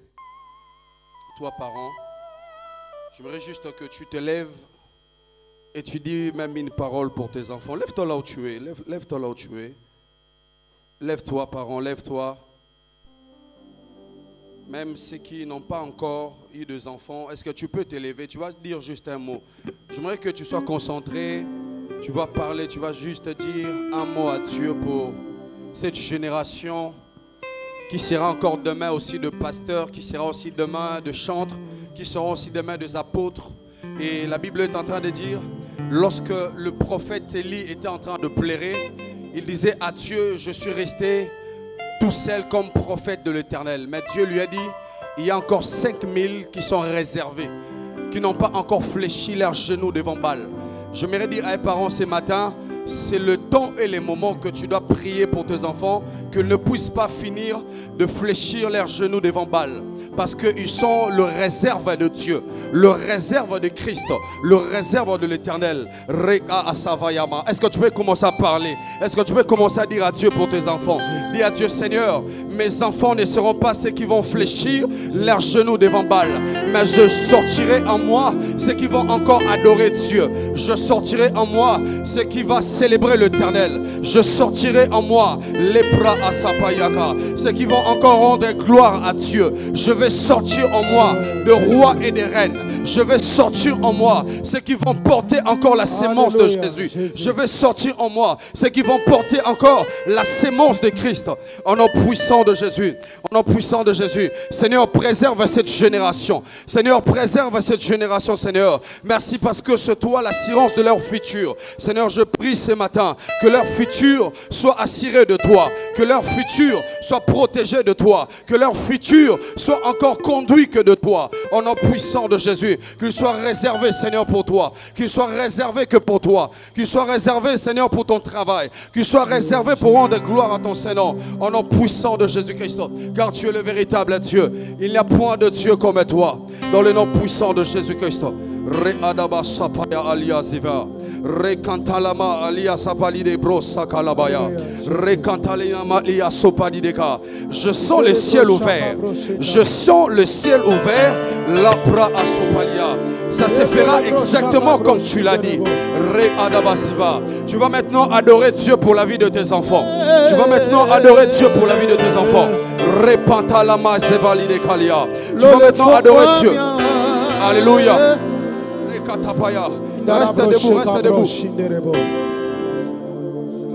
toi parent, j'aimerais juste que tu te lèves et tu dis même une parole pour tes enfants. Lève-toi là où tu es, lève-toi là où tu es. Lève-toi parent, lève-toi. Même ceux qui n'ont pas encore eu des enfants, est-ce que tu peux t'élever? Tu vas dire juste un mot. J'aimerais que tu sois concentré, tu vas parler, tu vas juste dire un mot à Dieu pour cette génération qui sera encore demain aussi de pasteurs, qui sera aussi demain de chantres, qui seront aussi demain des apôtres. Et la Bible est en train de dire, lorsque le prophète Élie était en train de pleurer, il disait à Dieu, je suis resté tout seul comme prophète de l'Éternel. Mais Dieu lui a dit, il y a encore 5000 qui sont réservés, qui n'ont pas encore fléchi leurs genoux devant Baal. J'aimerais dire à un parent ce matin, c'est le temps et les moments que tu dois prier pour tes enfants, qu'ils ne puissent pas finir de fléchir leurs genoux devant Baal. Parce qu'ils sont le réserve de Dieu, le réserve de Christ, le réserve de l'Éternel. Est-ce que tu peux commencer à parler? Est-ce que tu peux commencer à dire à Dieu pour tes enfants? Dis à Dieu, Seigneur, mes enfants ne seront pas ceux qui vont fléchir leurs genoux devant Baal, mais je sortirai en moi ceux qui vont encore adorer Dieu. Je sortirai en moi ceux qui vont célébrer l'Éternel. Je sortirai en moi les bras à Sapayaka, ceux qui vont encore rendre gloire à Dieu. Je vais sortir en moi de rois et de reines. Je vais sortir en moi ceux qui vont porter encore la sémence de Jésus. Je vais sortir en moi ceux qui vont porter encore la sémence de Christ. Au nom puissant de Jésus. Au nom puissant de Jésus. Seigneur, préserve cette génération. Seigneur, préserve cette génération, Seigneur. Merci parce que c'est toi l'assurance de leur futur. Seigneur, je prie ce matin que leur futur soit assuré de toi. Que leur futur soit protégé de toi. Que leur futur soit encore conduit que de toi. Au nom puissant de Jésus. Qu'il soit réservé, Seigneur, pour toi. Qu'il soit réservé que pour toi. Qu'il soit réservé, Seigneur, pour ton travail. Qu'il soit réservé pour rendre gloire à ton Seigneur. Au nom puissant de Jésus-Christ. Car tu es le véritable Dieu. Il n'y a point de Dieu comme toi. Dans le nom puissant de Jésus-Christ. Re-adaba sapaya aliasiva. Re-kantalama aliasapalide brosakalabaya. Re-kantalama aliasopadideka. Je sens le ciel ouvert. Je sens le ciel ouvert. Lapra asopalia. Ça se fera exactement comme tu l'as dit. Re-adabasiva. Tu vas maintenant adorer Dieu pour la vie de tes enfants. Tu vas maintenant adorer Dieu pour la vie de tes enfants. Re-pantalama zevalide kalia. Tu vas maintenant adorer Dieu. Alléluia. Reste debout, reste debout.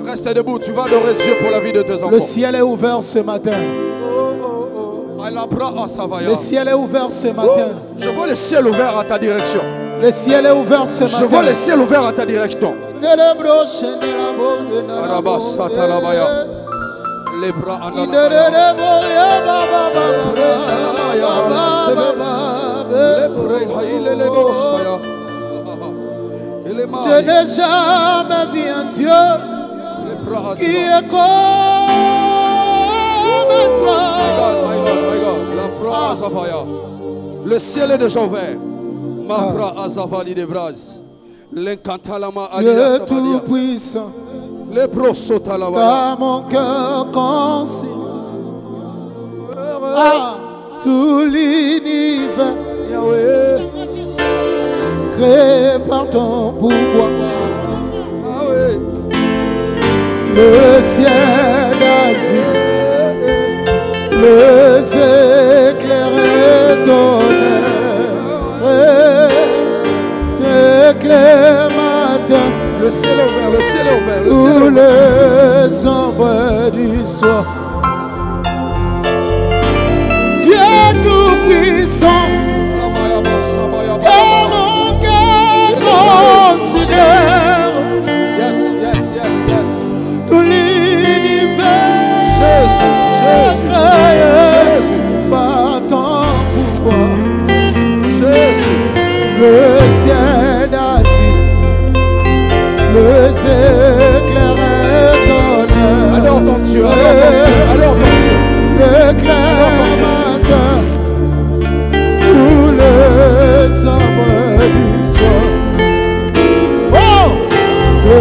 Reste debout, tu vas adorer Dieu pour la vie de tes enfants. Le ciel est ouvert ce matin. Le ciel est ouvert ce matin. Je vois le ciel ouvert à ta direction. Le ciel est ouvert ce matin. Je vois le ciel ouvert à ta direction. Les bras en je n'ai jamais vu un Dieu qui est comme toi. Le ciel est déjà ouvert. Dieu tout-puissant, car mon cœur consigne à tout l'univers, créé par ton pouvoir. Le ciel d'azur, les éclairs et tonnerres, t'éclaires matin. Le ciel est ouvert, le ciel est ouvert, le ciel est Tous ouvert. les ombres du soir. Dieu tout-puissant, car mon cœur considère tout l'univers créé par ton le ciel d'azur, les éclairs étonnants. Alors ton Dieu, alors ton Dieu, alors ton Dieu. L'éclair matin, où les ombres du soir. Oh! De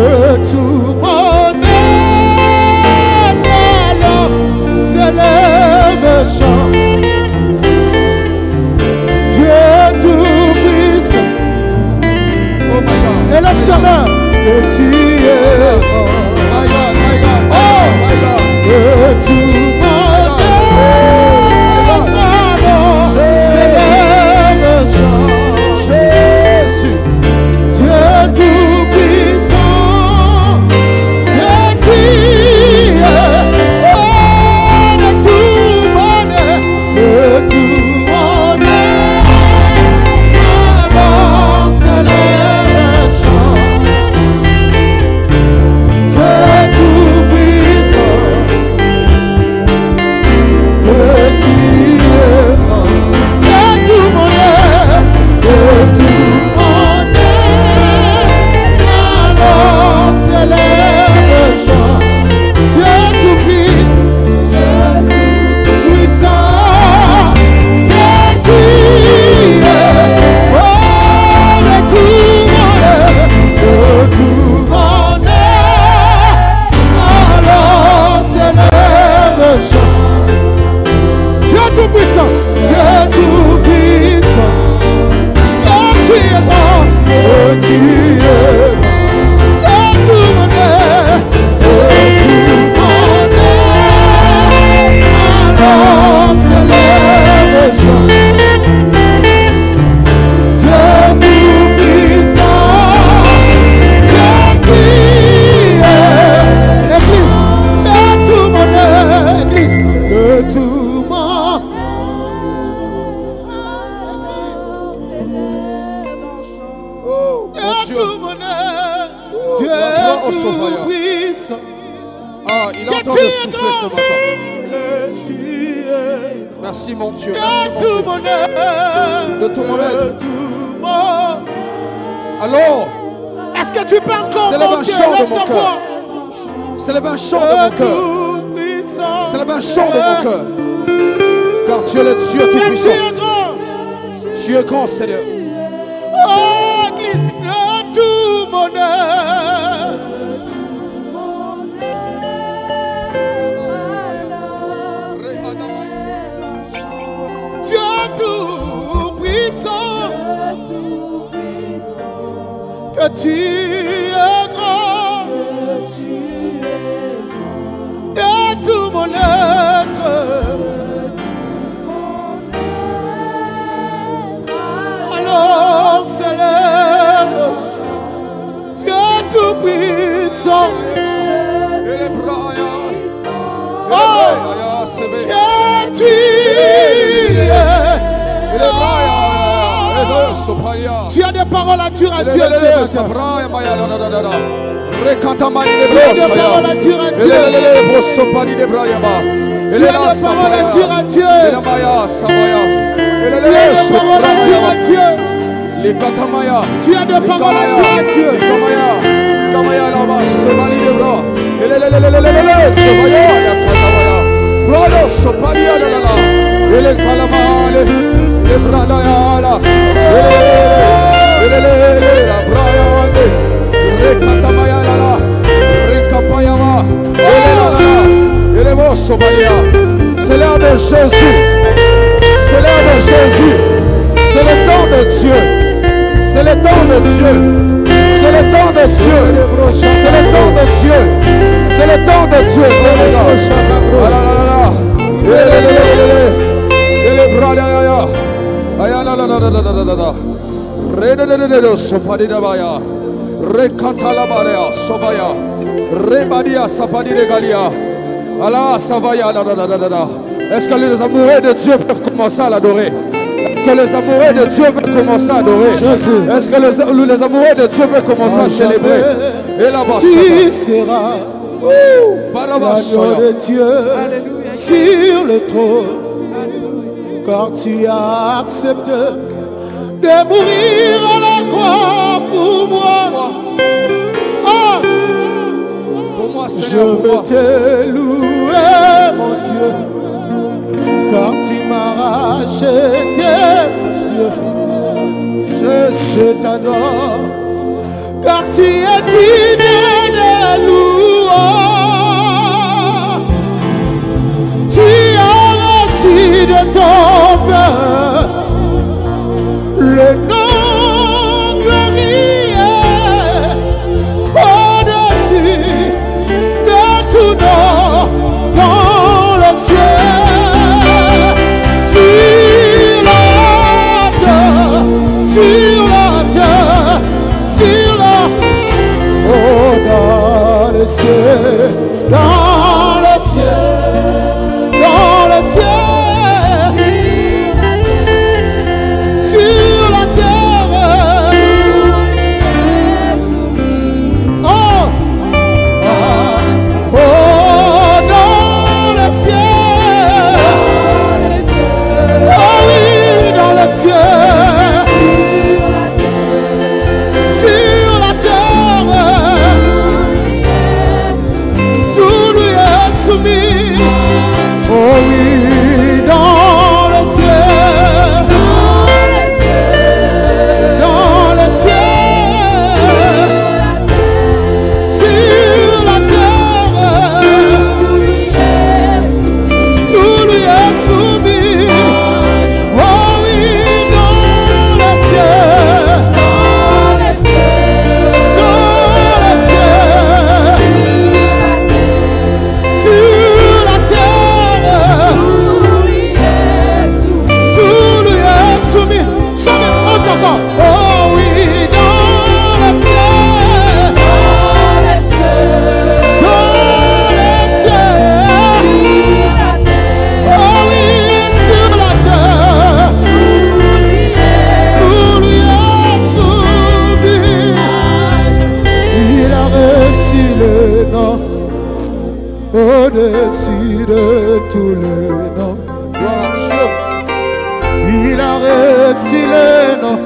tout mon être, alors s'élève chant. Dieu tout-puissant. Oh my God. Élève ta main, que tu es grand. My God, my God, Oh! my God. De tout mon être, alors s'élève chant. Jésus. Dieu tout-puissant, que tu es, oh, de tout bonheur, de tout honneur, alors s'élève chant. Dieu tout-puissant, que tu es, de tout bonheur, de tout alors s'élève chant. Dieu tout-puissant, que tu es, oh, de tout bonheur, de tout bonheur, alors s'élève chant. Dieu tout-puissant, Dieu tout-puissant, que tu es grand, que tu es grand. Tout bonheur, alors s'élève chant. Dieu tout-puissant, que tu es. Église, de tout bonheur, Église, de tout bonheur. De tout bonheur, Dieu tout-puissant. Ah, il entend le souffler ce matin. Merci mon Dieu, merci mon Dieu. De tout mon être. Alors, est-ce que tu peux encore c'est le monter? chant de Lève mon ta cœur. voix. C'est le chant de mon cœur. C'est le chant de mon cœur. Car tu es le Dieu tout-puissant. Tu es grand, Seigneur. Oh, Église, de tout bonheur. Dieu tout-puissant, que tu es grand, de tout mon être. Alors s'élève Dieu tout-puissant. Oh, que tu es. Tu as des paroles à dire à Dieu ce matin. Tu as des paroles à dire à Dieu. Tu as des paroles à dire à Dieu. Tu as des paroles à dire à Dieu. Tu as des paroles à dire à Dieu. C'est l'heure de Jésus. C'est l'heure de Jésus. C'est le temps de Dieu. C'est le temps de Dieu. C'est le temps de Dieu. C'est le temps de Dieu. C'est le temps de Dieu. Est-ce que les amoureux de Dieu peuvent commencer à l'adorer? Que les amoureux de Dieu peuvent commencer à adorer. Est-ce que les amoureux de Dieu peuvent commencer à célébrer? Et là-bas, tu seras l'agneau de Dieu sur le trône, car tu as accepté de mourir à la croix pour moi. Oh, pour moi, je Seigneur, pour veux moi. te louer, mon Dieu, car tu m'as racheté, Dieu. Je t'adore, car tu es digne de louange. Tu as reçu de ton Père le nom glorieux au-dessus de tout nom dans le ciel, sur la terre, sur la terre, sur la oh, dans le ciel, dans le ciel, dans le ciel. Au-dessus de tous les noms, il a reçu le nom,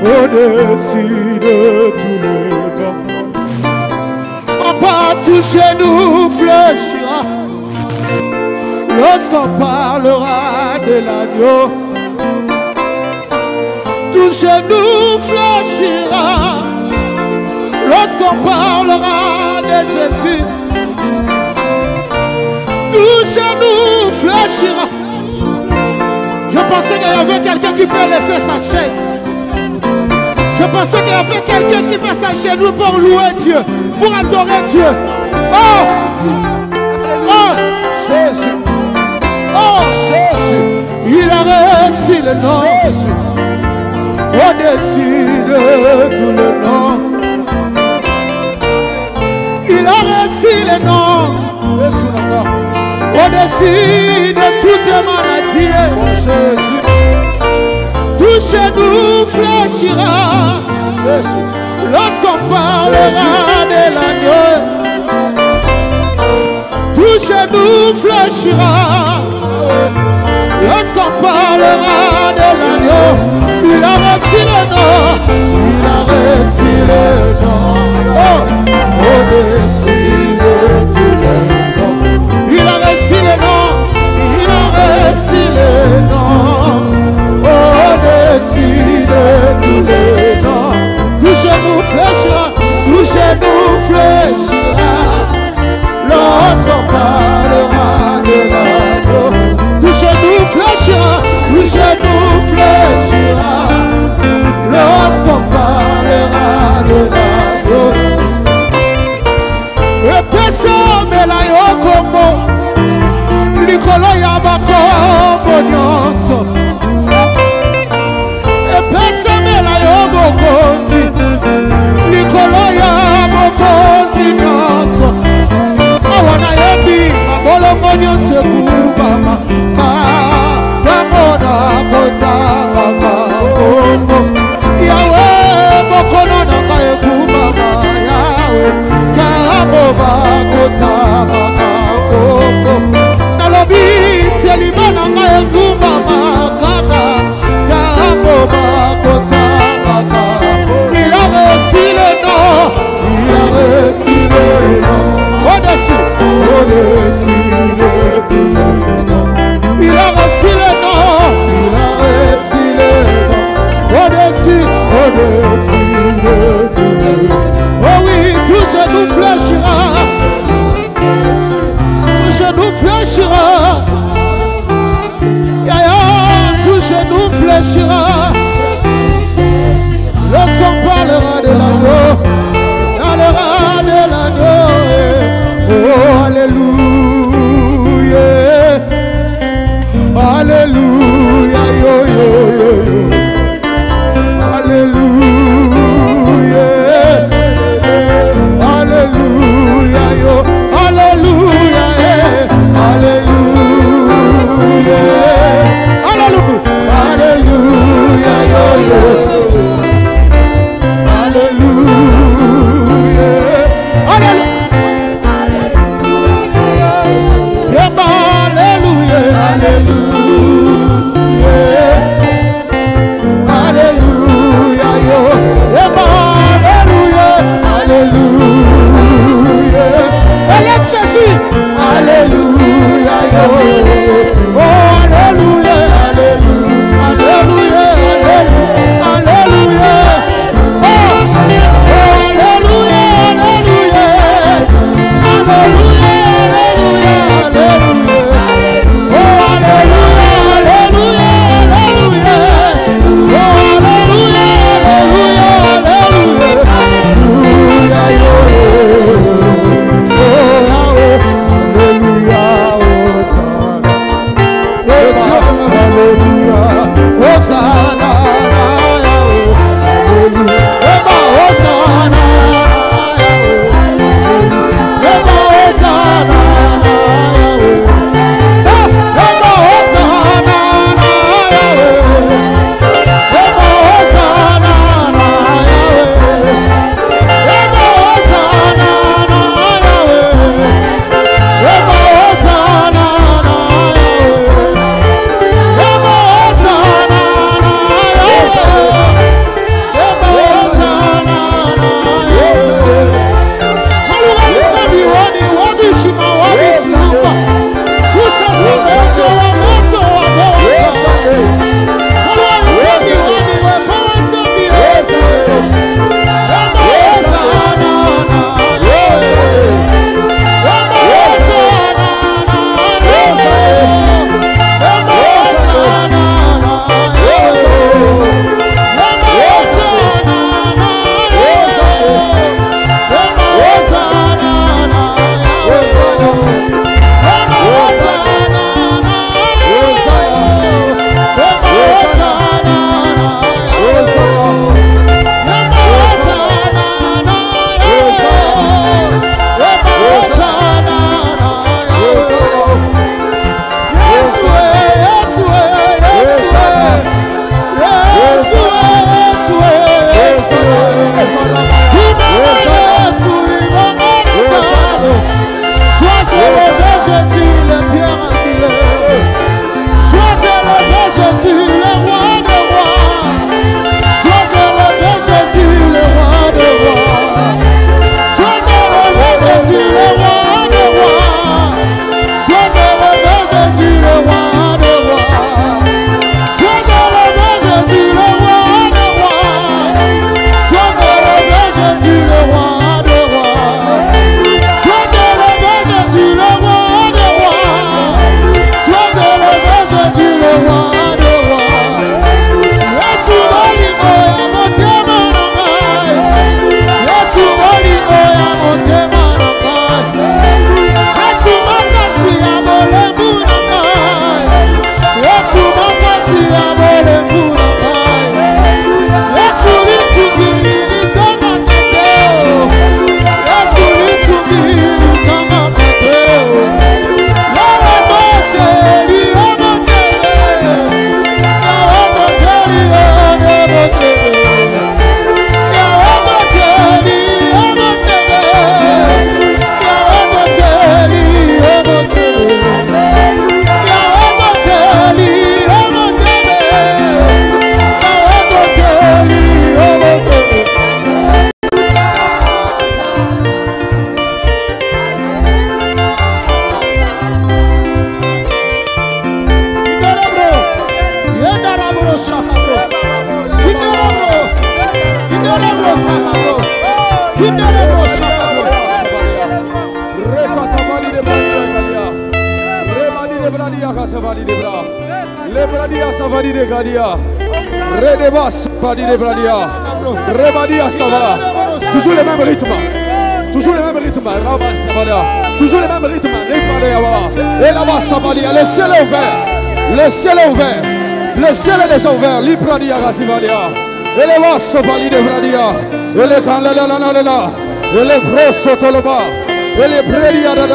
au-dessus de tous les noms. Papa, tout chez nous fléchira lorsqu'on parlera de l'agneau. Tout chez nous fléchira lorsqu'on parlera de Jésus. Tout chez nous fléchira. Je pensais qu'il y avait quelqu'un qui peut laisser sa chaise. Je pensais qu'il y avait quelqu'un qui met sa genou pour louer Dieu, pour adorer Dieu. Oh, oh, Jésus. Oh, Jésus. Il a reçu le nom au-dessus de tout le nom. Il a reçu le nom au-dessus de toute maladie. Oh, Jésus. Tout chez nous fléchira lorsqu'on parlera de l'agneau. Tout chez nous fléchira lorsqu'on parlera de l'agneau. Il a reçu le nom, il a reçu le nom, oh, au-dessus de tous les noms. Il a reçu le nom, il a reçu le nom, au-dessus de tous les noms. Tout genou fléchira, tout genou fléchira lorsqu'on parlera de l'agneau. Tout genou fléchira, tout genou fléchira lorsqu'on parlera de l'agneau. Et personne ne l'a eu comme Likolo ya bakombo nyonso. Et personne ne l'a eu bokonzi. Likolo ya bokonzi nyonso. Awana yebi mabolongo nyonso ekubama. Kamona kotanga kakombo. Yahweh bokono nanga ekubama. Yahweh kamoba kotanga kakombo. Nalobi selima nanga ekubama kaka. Kamoba Indarabro shakabro. Indarabro. Indarabro shakabro. Indarabro shakabro. Rekatabali de Bradia Galia. Rebadi de Bradia Kasavali de Bra. Le Bradia Savali de Galia. Redebas Padi de Bradia. Rebadia Stava. Toujours les mêmes rythmes. Toujours les mêmes rythmes. Rabba Savalia. Toujours les mêmes rythmes. Et là-bas Savalia. Le ciel est ouvert. Le ciel est ouvert. Le ciel est déjà ouvert. Libradia Rasivalia. Et les vasses Pali de Bradia. Et les Kandalanala. Et les Brosso Toloba. Et les Bradia da.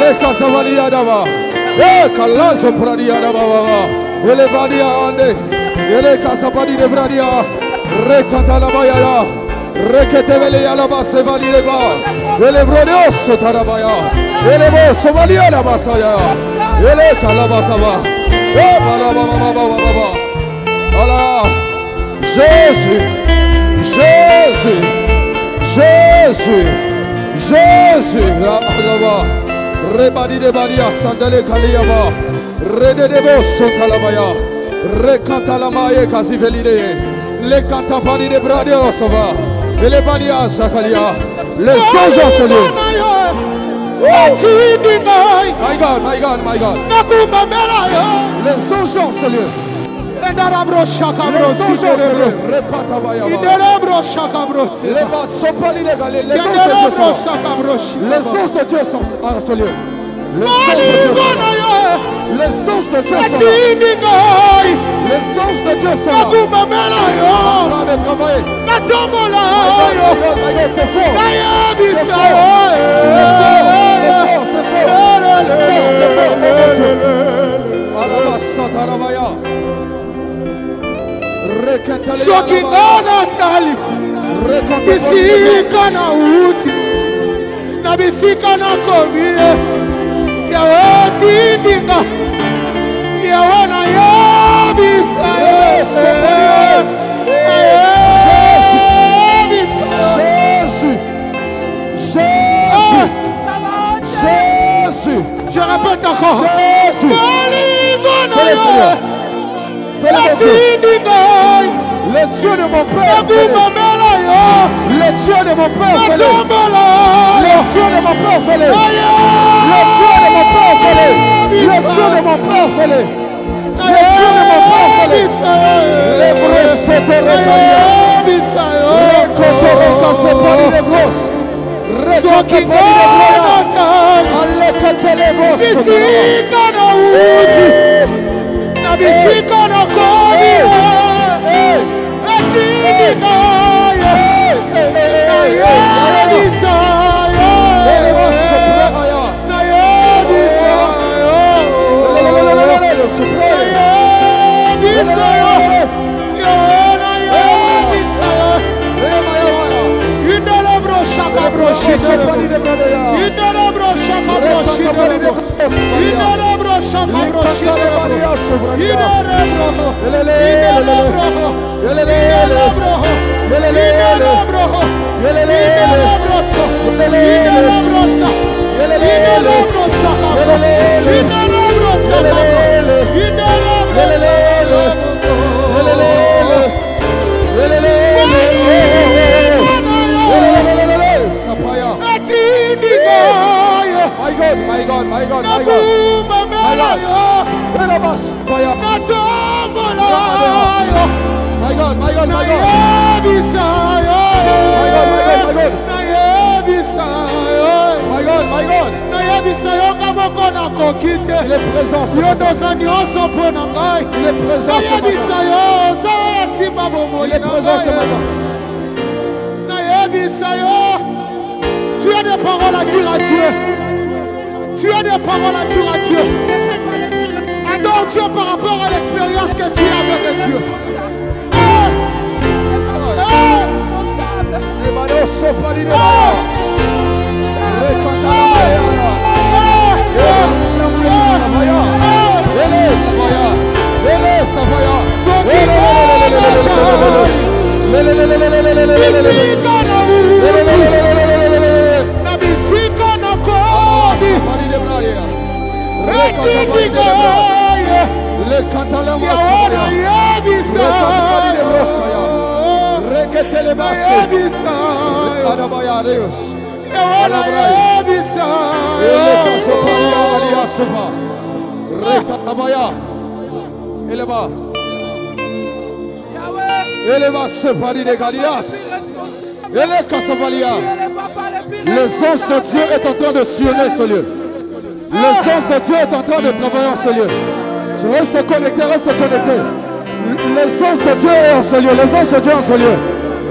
Les Casavalia d'Ava. Et Kalazo Pradia d'Ava. Et les Badia Ande. Et les Casabadi de Bradia. Recatalabaya. Reketevelia la base valideba. Et les Brodios Tarabaya. Et les Bosso Valia la Basaya. Et les Calabasava. Et Balababa. Voilà. Jésus. Jésus. Jésus. Jésus. Rebadi de Balia Sandale Kaliaba. Rede de Bosso Talabaya. Recantalamaye Casivelide. Les Cantapani de Bradio Sava. Et les Balia Sakalia. Les anges de Dieu. My God, my God, my God. Les anges de Dieu. Indarabro shakabro. Les anges de Dieu. Repatabaya. Indarabro shakabro. Les Basopali de Galilée. Les anges de Dieu sont. Les anges de Dieu sont à ce lieu. Les anges de Dieu sont. Les anges de Dieu sont. Les anges de Dieu sont. En train de travailler. My God, c'est fort. C'est fort. C'est fort. Sokingana tali bisika na uti na bisika na kobie ya wati ndinga ya wana ya bisa Jésus. Je répète encore. Jésus. Le Dieu de mon Père, le Dieu de mon Père, le Dieu de mon Père, le Dieu de mon Père, le Dieu de mon Père, le Dieu de mon Père, les brosses de My God, my God, my God, my God. My God, my God, my God. My God, my God. Il est présent. Il est présent. Il est présent ce matin. Tu as des paroles à dire à Dieu. Tu as des paroles à dire à Dieu. Adore Dieu par rapport à l'expérience que tu as avec Dieu. Le cantalama Yahweh yebisa Rekete le masse. Adabaya Deus. Yahweh yebisa Ele kasopalia alia sopa. Retabaya. Eleba. Eleba separi de Galias. Ele kasopalia. Les anges de Dieu est en train de sillonner ce lieu. Les anges de Dieu est en train de travailler en ce lieu. Je reste connecté, reste connecté. Les anges de Dieu est en ce lieu. Les anges de Dieu en ce lieu.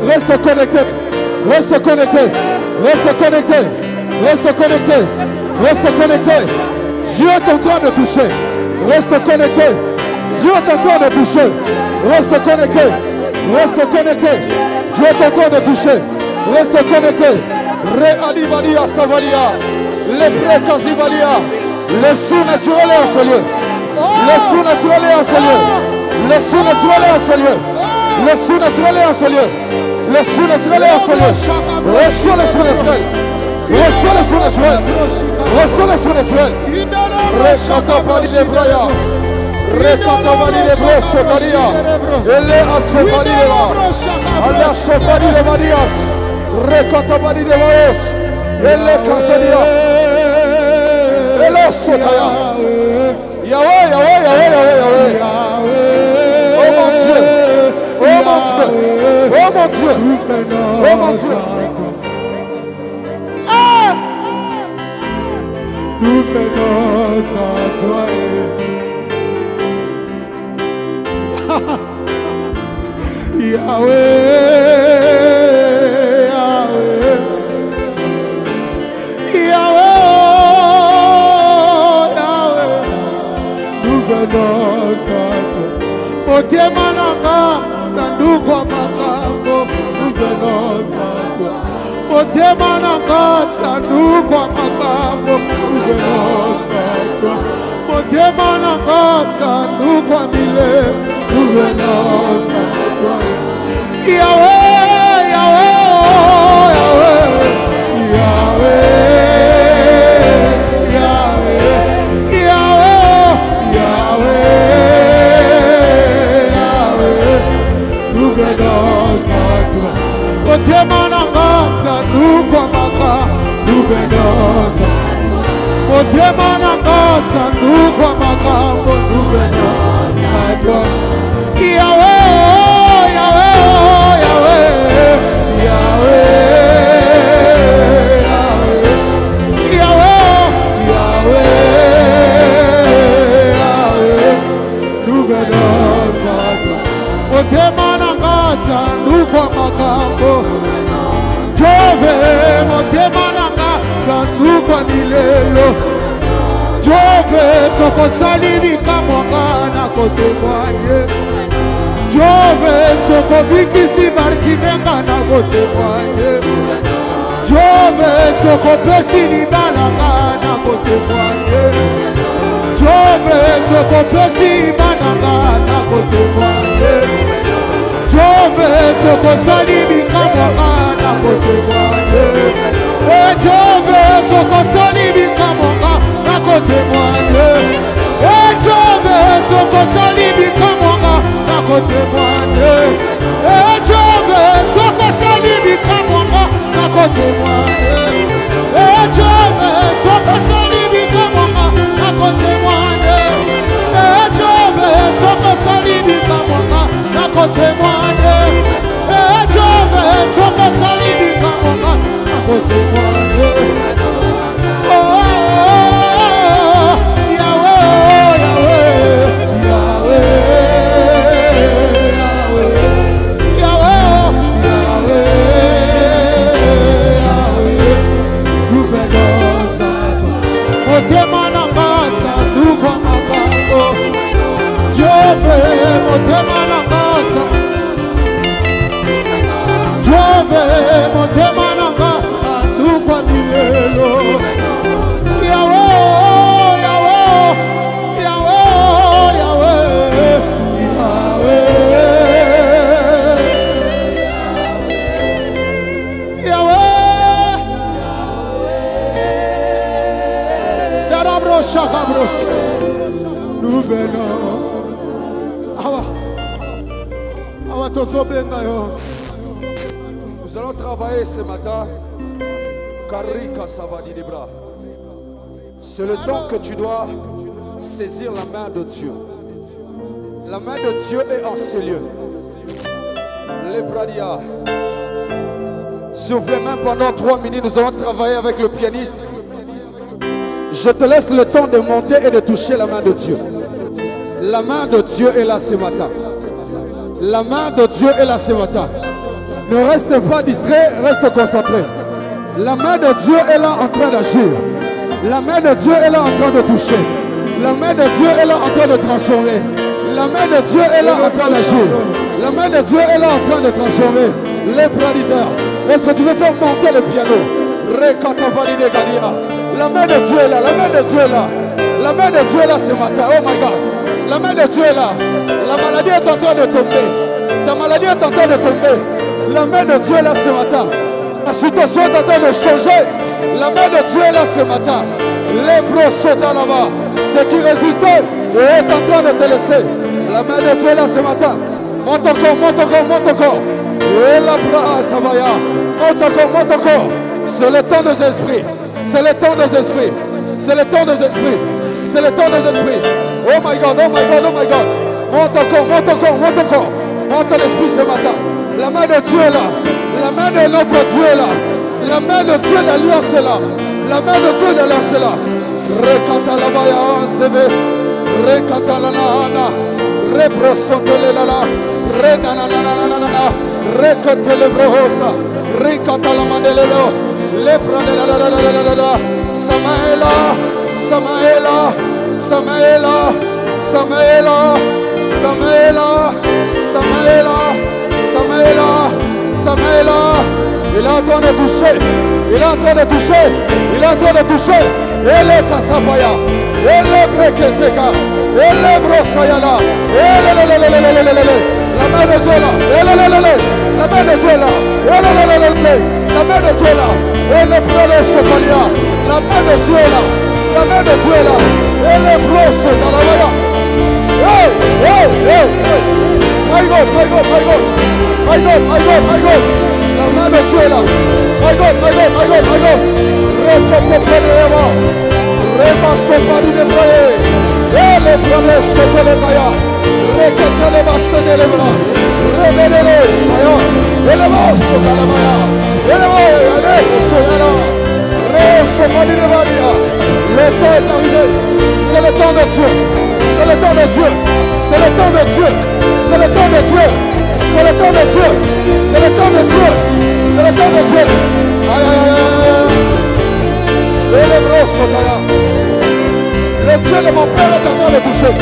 Reste connecté. Reste connecté. Reste connecté. Reste connecté. Reste connecté. Dieu est en train de toucher. Reste connecté. Dieu est en train de toucher. Reste connecté. Reste connecté. Dieu est en train de toucher. Reste connecté. Re-Adibadia Savalia. Les pré-Casivalia. Le surnaturel est en ce lieu. Le surnaturel est en ce lieu. Le surnaturel est en ce lieu. Le surnaturel est en ce lieu. Le surnaturel est en ce lieu. Reçois le surnaturel. Reçois le surnaturel. Reçois le surnaturel. Recatapali de Braya. Recatapali de Brosocaria. Elle est à Sopalia. Elle est à Sopali de Marias. Recatapali de Maos. Elle est Cancelia. Elle est Sotaya. Yahweh, Yahweh, Yahweh, Yahweh, Yahweh. Oh mon Dieu. Oh mon Dieu. Oh mon Dieu. Oh mon Dieu. Ah! Nous venons à toi. Yahweh, Yahweh, Yahweh, nous venons à toi. Motema nanga, sanduku wa makambo, nous venons à toi. Motema nanga, sanduku wa makambo, nous venons à toi. Motema nanga, sanduku wa milele, nous venons à toi. Yahweh, Yahweh, Yahweh, Yahweh, Yahweh, Yahweh, Yahweh, nous venons à toi. Motema nanga, sanduku wa makambo, nous venons à toi. Motema nanga, sanduku wa makambo, nous venons à toi. Yahweh, Yahweh, Yahweh, Yahweh, Yahweh, Yahweh, Yahweh, nous venons à toi. Motema nanga, sanduku wa makambo, Jove, motema nanga, sanduku wa milelo. Jove, soko salimi kamwanga na kotemoanye. Jove, soko bikisi martinenga na kotemoanye. Jove, soko pesi libalanga na kotemoanye. Jove, soko pesi imananga na kotemoanye. Jove, soko salimi kamwanga na kotemoanye. Jove, soko salimi kamwanga na kotemoanye. Jove, soko salimi kamwanga na kotemoanye. Jove, soko salimi kamwanga na kotemoanye. Jove, soko salimi kamwanga na kotemoanye. Jove, soko salimi kamwanga na kotemoanye. Jove, soko salimi kamwanga na kotemoanye. Oh, Yahweh, Yahweh, Yahweh, Yahweh, Yahweh, nous venons à toi. Motema nanga, sanduku wa makambo, Jove, motema nanga, Jove, motema nanga, sanduku wa milelo. Yahweh, Yahweh, Yahweh, Yahweh, Yahweh, Yahweh, Darabro Shakabro, nous venons. Nous allons travailler ce matin. Karika Savadi Debra. C'est le temps que tu dois saisir la main de Dieu. La main de Dieu est en ces lieux. Les bradia. S'il vous plaît, même pendant 3 minutes, nous allons travailler avec le pianiste. Je te laisse le temps de monter et de toucher la main de Dieu. La main de Dieu est là ce matin. La main de Dieu est là ce matin. Ne reste pas distrait, reste concentré. La main de Dieu est là en train d'agir. La main de Dieu est là en train de toucher. La main de Dieu est là en train de transformer. La main de Dieu est là en train d'agir. La main de Dieu est là en train de transformer. Les bradiseurs. Est-ce que tu veux faire monter le piano? La main de Dieu est là. La main de Dieu est là. La main de Dieu est là ce matin. Oh my God. La main de Dieu est là. La maladie est en train de tomber. Ta maladie est en train de tomber. La main de Dieu est là ce matin. La situation est en train de changer. La main de Dieu est là ce matin. Les bros sont là-bas. Ce qui résistait est en train de te laisser. La main de Dieu est là ce matin. Monte encore, monte encore, monte encore. Et la bras, ça va y aller. Monte encore, monte encore. C'est le temps des esprits. C'est le temps des esprits. C'est le temps des esprits. C'est le temps des esprits. Oh my God, oh my God, oh my God. Monte encore, monte encore, monte encore. Monte l'esprit ce matin. La main de Dieu est là. La main de notre Dieu est là. La main de Dieu d'alliance est là. La main de Dieu d'alliance est là. Rekata la baya sebe. Rekata la na. Rebrosotele la la. Renana na na na na. Rekate le brohosa. Rekata la mandelelo. Lepra de la la la la la la. Samaela. Samaela. Samaela. Samaela. Samaela. Samaela. Samaela. Samaela. Il est en train de toucher. Il est en train de toucher. Il est en train de toucher. Et le Kasapaya. Et le Brekeseka. Et le Brosayala. Et la main de Dieu là. Et la main de Dieu là. Et la main de Dieu là. Et le frère Chevalia. La main de Dieu là. La main de Dieu là. Et le Brosayala. Hey, hey, hey, hey. My God, my God, my God. My God, my God, my God. La main de Dieu est là. My God, my God, my God, my God. Rekete Peneva. Reba Sopari de Brae. Et les bras se telebaya. Rekete le basse de lebra. Rebele Saya. Et le basse Kalamaya. Et le basse Soyala. Resopari de Badia. Le temps est arrivé. C'est le temps de Dieu. C'est le temps de Dieu. C'est le temps de Dieu. C'est le temps de Dieu. C'est le temps de Dieu. C'est le temps de Dieu. C'est le temps de Dieu. Aïe, aïe, aïe, aïe. Et les bras sont là. Le Dieu de mon père est en train de toucher.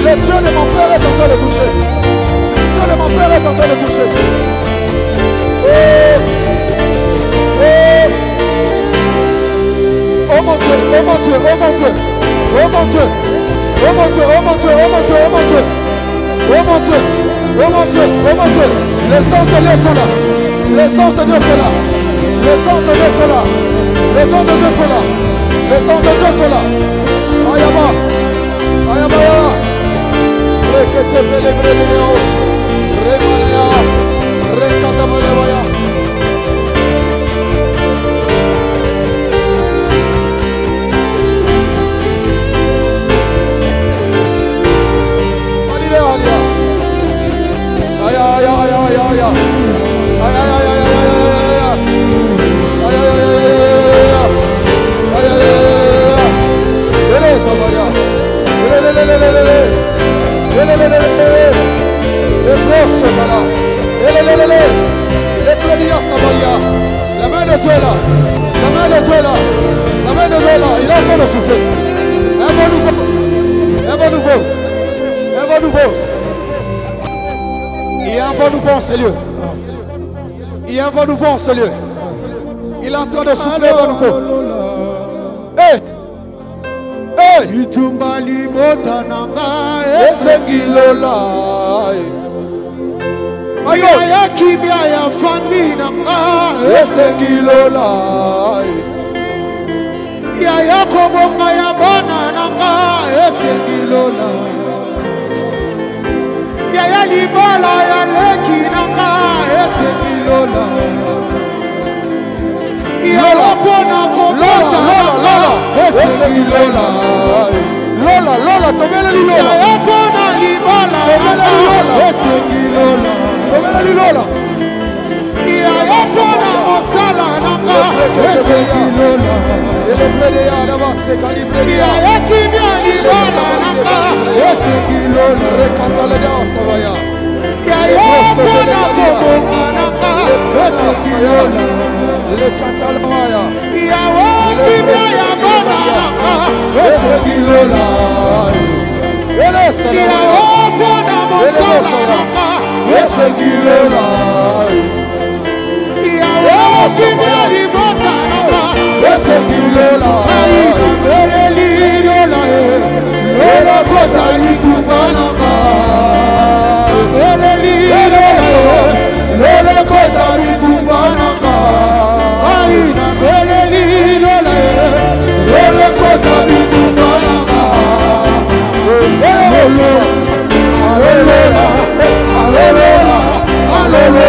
Le Dieu de mon père est en train de toucher. Le Dieu de mon père est en train de toucher. Oh, oh. Oh mon Dieu, oh mon Dieu, oh mon Dieu. Oh mon Dieu. Oh mon Dieu, oh mon Dieu, oh mon Dieu, oh mon Dieu. Oh mon Dieu, oh mon Dieu, oh mon Dieu. Les sens de Dieu sont là. Les sens de Dieu sont là. Les sens de Dieu sont là. Les sens de Dieu sont là. Les sens de Dieu sont là. Ayaba. Ayaba. Rekete pele breneos. Remanea. Rekata manevaya. Alias. Ay ay ay ay ay ay. Ay ay ay ay ay ay. Ay ay ay ay. Ay ay ay. Ele Samaria. Ele. Le brosse là. Ele. Le plania Samaria. La main de Dieu là. La main de Dieu là. La main de Dieu là. Il est en train de souffler. Un bon nouveau. Un bon nouveau. Un vent nouveau. Il y a un vent nouveau en ce lieu. Il y a un vent nouveau en ce lieu. Il est en train de souffler un vent nouveau. Hey! Hey! Itumbali botananga esengilola. Ya kimia ya famille nanga esengilola. Ya kobonga ya bana nanga esengilola. Yaya libala ya leki nanga esengi lola. Yaya pona kokota nanga esengi lola. Lola, Lola, tomele li Lola. Yaya pona libala nanga esengi lola. Tomele li Lola. Yaya pona mosala nanga esengi lola. Ele prede ya daba se calibre. Yaya kimia libala nanga esengi lola. Rekanta le ya savaya. Yaya pona kokota nanga esengi lola. Le canta le maya. Yaya kimia ya bona nanga esengi lola. Ele salama. Yaya pona mosala nanga esengi lola. Yaya kimia libota nanga esengi lola. Ayi lola lola kota lituba nanga. Lola kota lituba nanga. Ayi lola lola kota lituba nanga. Alola, alola, alola, alola,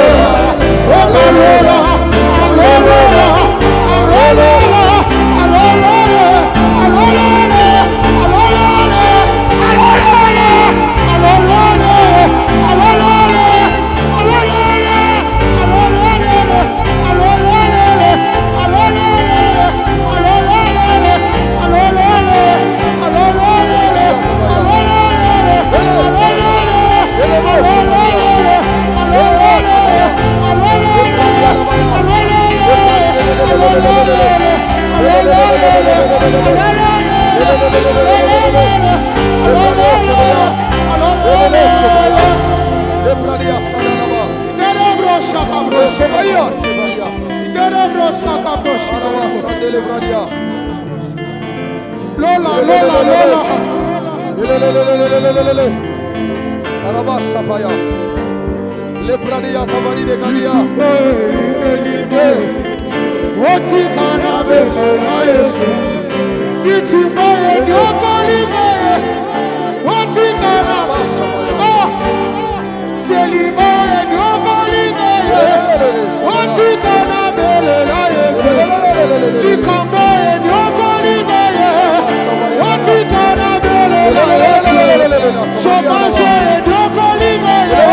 alola, alola, Le pradia savani de Gadia. Woti kana bele na Yesu. Itumaye nyokolimaye. Woti kana basama. Selimaye nyokolimaye. Woti kana bele na Yesu. Likambaye nyokolimaye. Woti kana bele na Yesu. Shomaje nyokolimaye.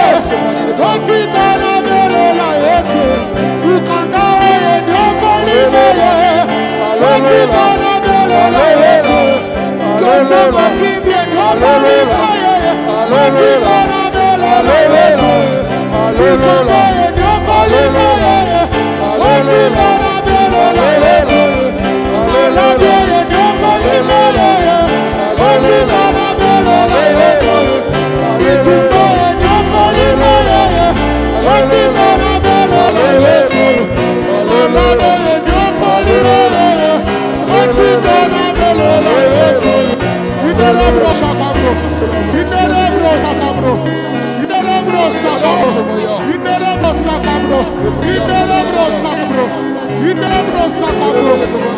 Woti kana bele na Yesu. Ukandawe nyokolimaye. Woti kana bele na Yesu. Joseph akibye nyokolimaye. Woti kana bele na Yesu. Ukandawe nyokolimaye. Woti kana bele na Yesu. Aladoye nyokolimaye. Woti kana bele na Yesu. Itumaye nyokolimaye. Woti kana bele na Yesu. Aladoye nyokolimaye. Woti kana bele na Yesu. Inerebro sakabro. Inerebro sakabro. Inerebro sakabro. Inerebro sakabro. Inerebro sakabro. Inerebro sakabro.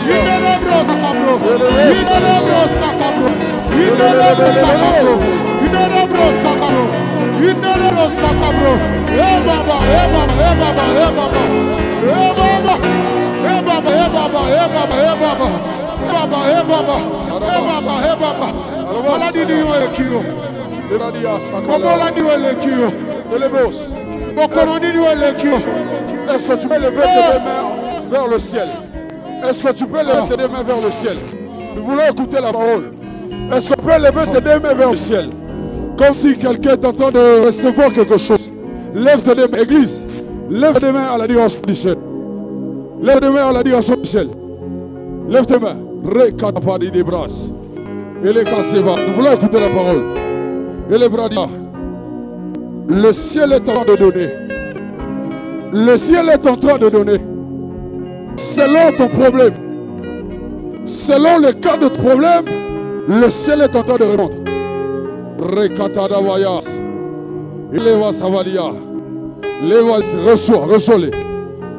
Inerebro sakabro. Inerebro sakabro. Inerebro sakabro. Inerebro sakabro. Inerebro sakabro. Eh baba, eh baba, eh baba, eh baba. Eh baba. Eh baba, eh baba, eh baba, eh baba. Baba, eh baba. Eh baba, eh baba. Wala dini yo ekio. Comment la nuit est l'équio? Est-ce que tu peux lever tes mains vers le ciel? Est-ce que tu peux lever tes mains vers le ciel? Nous voulons écouter la parole. Est-ce que tu peux lever tes mains vers le ciel? Comme si quelqu'un est en train de recevoir quelque chose. Lève tes mains, Église. Lève tes mains à la direction du ciel. Lève tes mains à la direction du ciel. Lève tes mains. Rekatapadi des bras. Et les casseva. Nous voulons écouter la parole. Et les bras. Le ciel est en train de donner. Le ciel est en train de donner. Selon ton problème, selon le cas de ton problème, le ciel est en train de répondre. Rekatadawaya. Ileva Savalia. Reçois-les.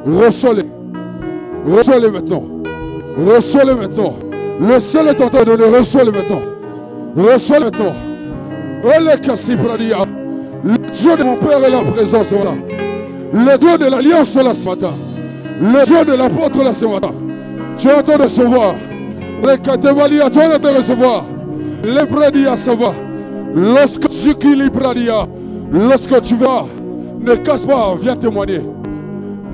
Reçois-les. Reçois-les maintenant. Reçois-les maintenant. Le ciel est en train de donner. Reçois-les maintenant. Reçois-les maintenant. Ole Kassibradia. Le Dieu de mon Père est la présence ce matin. Le Dieu de l'alliance là ce matin. Le Dieu de l'apôtre là ce matin. Tu es en train de recevoir. Les catégories à toi de recevoir. Les prédits à savoir. Lorsque tu équilibres, lorsque tu vas, ne cache pas, viens témoigner.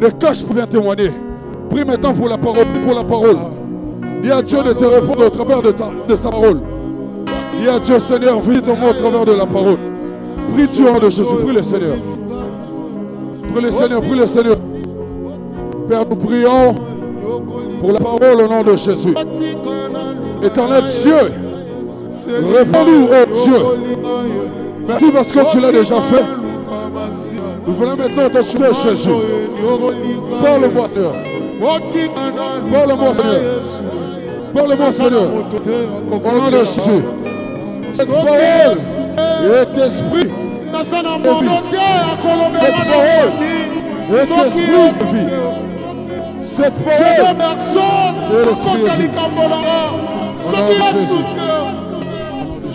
Ne cache pas, viens témoigner. Prie maintenant pour la parole. Prie pour la parole. Dis à Dieu de te répondre au travers de sa parole. Dis à Dieu, Seigneur, visite-moi au travers de la parole. Prie Dieu en de Jésus. Prie le Seigneur. Prie le Seigneur. Prie le Seigneur. Père, nous prions pour la parole au nom de Jésus. Éternel Dieu, réponds-nous, oh Dieu. Merci parce que tu l'as déjà fait. Nous voulons maintenant t'écouter, Jésus. Parle-moi, Seigneur. Parle-moi, Seigneur. Parle-moi, Seigneur. Au nom de Jésus. Cette parole est esprit. Cette parole est esprit de vie. Cette parole est l'esprit de vie. Au nom de Jésus.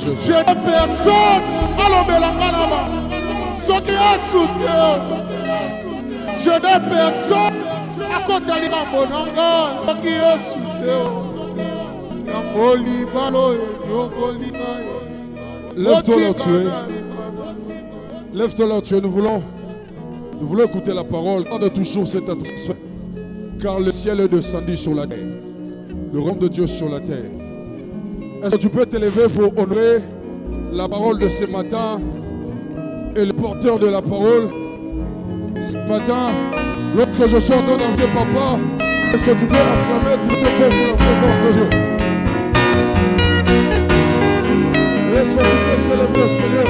Je n'ai personne à l'Obelanganaba. Ce qui a soutenu. Je n'ai personne à côté de l'Ambonanga. Ce qui a soutenu. Lève-toi là où tu es. Lève-toi là où tu es. Nous voulons écouter la parole. Garde toujours cette atmosphère. Car le ciel est descendu sur la terre. Le royaume de Dieu sur la terre. Est-ce que tu peux t'élever pour honorer la parole de ce matin et le porteur de la parole? Ce matin, lorsque je suis en train d'inviter papa, est-ce que tu peux acclamer tout à fait pour la présence de Dieu? Est-ce que tu peux célébrer le Seigneur?